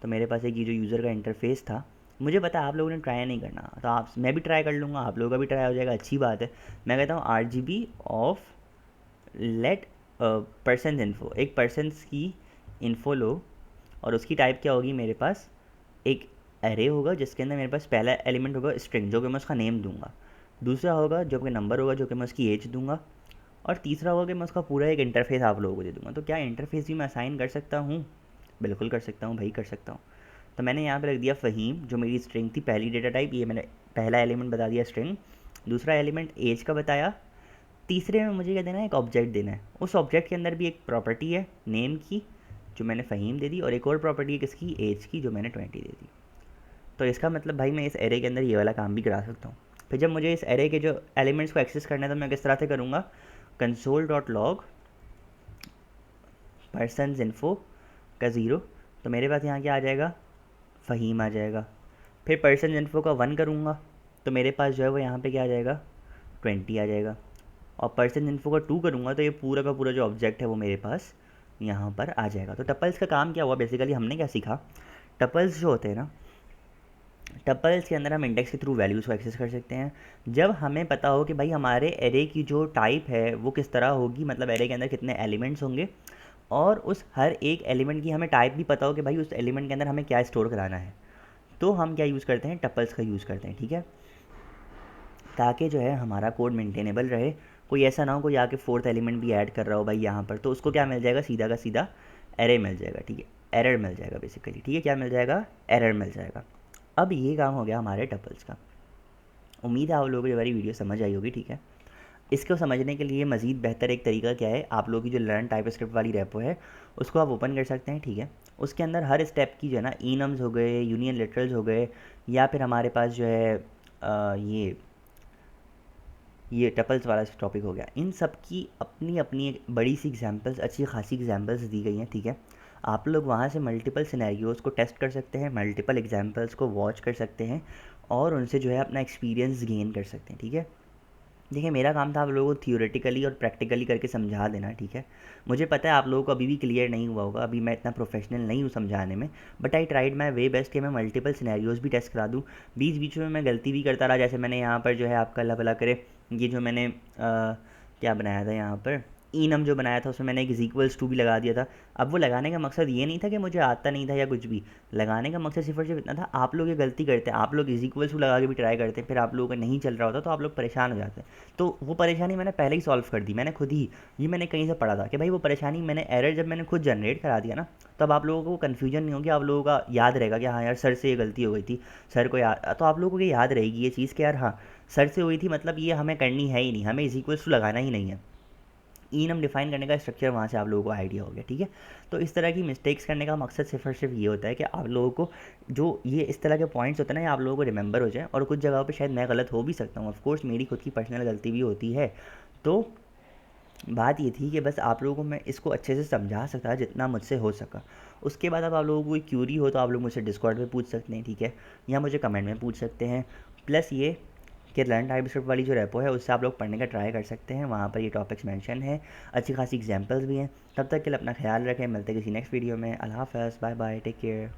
तो मेरे पास एक ये जो यूज़र का इंटरफेस था, मुझे पता है आप लोगों ने ट्राई नहीं करना, तो आप मैं भी ट्राई कर लूँगा, आप लोगों का भी ट्राई हो जाएगा, अच्छी बात है। मैं कहता हूँ RGB of let person info, एक पर्सनस की इन्फो लो, और उसकी टाइप क्या होगी मेरे पास, एक एरे होगा जिसके अंदर मेरे पास पहला एलिमेंट होगा स्ट्रिंग, जो कि मैं उसका नेम दूंगा। दूसरा होगा जो कि नंबर होगा, जो कि मैं उसकी एज दूंगा। और तीसरा होगा कि मैं उसका पूरा एक इंटरफेस आप लोगों को दे दूंगा। तो क्या इंटरफेस भी मैं असाइन कर सकता हूँ? बिल्कुल कर सकता हूँ भाई, कर सकता हूँ। तो मैंने यहाँ पे रख दिया फ़हीम, जो मेरी स्ट्रिंग थी, पहली डेटा टाइप, ये मैंने पहला एलिमेंट बता दिया स्ट्रिंग। दूसरा एलिमेंट एज का बताया। तीसरे में मुझे क्या देना है, एक ऑब्जेक्ट देना है। उस ऑब्जेक्ट के अंदर भी एक प्रॉपर्टी है नेम की, जो मैंने फ़हीम दे दी, और एक और प्रॉपर्टी है किसकी, एज की, जो मैंने 20 दे दी। तो इसका मतलब भाई मैं इस एरे के अंदर ये वाला काम भी करा सकता हूँ। फिर जब मुझे इस एरे के जो एलिमेंट्स को एक्सेस करना है तो मैं किस तरह से करूँगा, console.log पर्सनस इन्फो का 0, तो मेरे पास यहाँ क्या आ जाएगा, फ़हीम आ जाएगा। फिर पर्सन इन्फो का 1 करूँगा तो मेरे पास जो है वो यहाँ पे क्या आ जाएगा, 20 आ जाएगा। और पर्सन इन्फो का 2 करूँगा तो ये पूरा का पूरा जो ऑब्जेक्ट है वो मेरे पास यहाँ पर आ जाएगा। तो टपल्स का काम क्या हुआ, बेसिकली हमने क्या सीखा, टपल्स जो होते हैं ना, टपल्स के अंदर हम इंडेक्स के थ्रू वैल्यूज़ को एक्सेस कर सकते हैं। जब हमें पता हो कि भाई हमारे एरे की जो टाइप है वो किस तरह होगी, मतलब एरे के अंदर कितने एलिमेंट्स होंगे, और उस हर एक एलिमेंट की हमें टाइप भी पता हो कि भाई उस एलिमेंट के अंदर हमें क्या स्टोर कराना है, तो हम क्या यूज़ करते हैं, टपल्स का यूज़ करते हैं, ठीक है। ताकि जो है हमारा कोड मेंटेनेबल रहे। कोई ऐसा ना हो कोई आके फोर्थ एलिमेंट भी ऐड कर रहा हो भाई यहाँ पर, तो उसको क्या मिल जाएगा, सीधा का सीधा एरे मिल जाएगा, ठीक है। एरर मिल जाएगा बेसिकली, ठीक है। क्या मिल जाएगा, एरर मिल जाएगा। अब ये काम हो गया हमारे टपल्स का। उम्मीद है आप लोगों को ये वाली वीडियो समझ आई होगी, ठीक है। इसको समझने के लिए मज़ीद बेहतर एक तरीका क्या है, आप लोगों की जो लर्न टाइपस्क्रिप्ट वाली रेपो है उसको आप ओपन कर सकते हैं, ठीक है। उसके अंदर हर स्टेप की जो है ना, इनम्स हो गए, यूनियन लिटरल्स हो गए, या फिर हमारे पास जो है ये टपल्स वाला टॉपिक हो गया, इन सब की अपनी अपनी एक बड़ी सी एग्जांपल्स, अच्छी खासी एग्जांपल्स दी गई हैं, ठीक है। आप लोग वहाँ से मल्टीपल सिनेरियोज़ को टेस्ट कर सकते हैं, मल्टीपल एग्जांपल्स को वॉच कर सकते हैं, और उनसे जो है अपना एक्सपीरियंस गेन कर सकते हैं, ठीक है। देखिए मेरा काम था आप लोगों को थियोरेटिकली और प्रैक्टिकली करके समझा देना, ठीक है। मुझे पता है आप लोगों को अभी भी क्लियर नहीं हुआ होगा, अभी मैं इतना प्रोफेशनल नहीं हूँ समझाने में, but I tried my way best कि मैं मल्टीपल सिनेरियोज़ भी टेस्ट करा दूँ। बीच बीच में मैं गलती भी करता रहा, जैसे मैंने यहाँ पर जो है आपका अल्लाह भला करे, ये जो मैंने क्या बनाया था यहाँ पर, इनम जो बनाया था उसमें मैंने एक इक्वल्स टू भी लगा दिया था। अब वो लगाने का मकसद ये नहीं था कि मुझे आता नहीं था या कुछ भी, लगाने का मकसद सिर्फ और सिर्फ इतना था, आप लोग ये गलती करते हैं, आप लोग इक्वल्स टू लगा के भी ट्राई करते हैं, फिर आप लोगों का नहीं चल रहा होता तो आप लोग परेशान हो जाते हैं। तो वो परेशानी मैंने पहले ही सॉल्व कर दी, मैंने खुद ही, ये मैंने कहीं से पढ़ा था कि भाई वो परेशानी मैंने एरर जब मैंने खुद जनरेट करा दिया ना, तब आप लोगों को कन्फ्यूजन नहीं होगी, आप लोगों का याद रहेगा कि हाँ यार सर से ये गलती हो गई थी, सर को याद, तो आप लोगों को ये याद रहेगी ये चीज़ कि यार हाँ सर से हुई थी, मतलब ये हमें करनी है ही नहीं, हमें इक्वल्स टू लगाना ही नहीं है। इनम डिफाइन करने का स्ट्रक्चर वहाँ से आप लोगों को आइडिया हो गया, ठीक है। तो इस तरह की मिस्टेक्स करने का मकसद सिर्फ और सिर्फ ये होता है कि आप लोगों को जो ये इस तरह के पॉइंट्स होते हैं ना, ये आप लोगों को रिमेंबर हो जाए, और कुछ जगहों पे शायद मैं गलत हो भी सकता हूँ, ऑफकोर्स मेरी खुद की पर्सनल गलती भी होती है। तो बात ये थी कि बस आप लोगों को मैं इसको अच्छे से समझा सकता जितना मुझसे हो सका। उसके बाद अब आप लोगों को कोई क्यूरी हो तो आप लोग मुझसे डिस्कॉर्ड पे पूछ सकते हैं, ठीक है, या मुझे कमेंट में पूछ सकते हैं। प्लस ये कि लर्न टाइपस्क्रिप्ट वाली जो रेपो है उससे आप लोग पढ़ने का ट्राई कर सकते हैं, वहाँ पर ये टॉपिक्स मेंशन है, अच्छी खासी एग्जांपल्स भी हैं। तब तक के लिए अपना ख्याल रखें, मिलते हैं किसी नेक्स्ट वीडियो में। अल्लाह हाफ़िज़, बाय बाय, टेक केयर।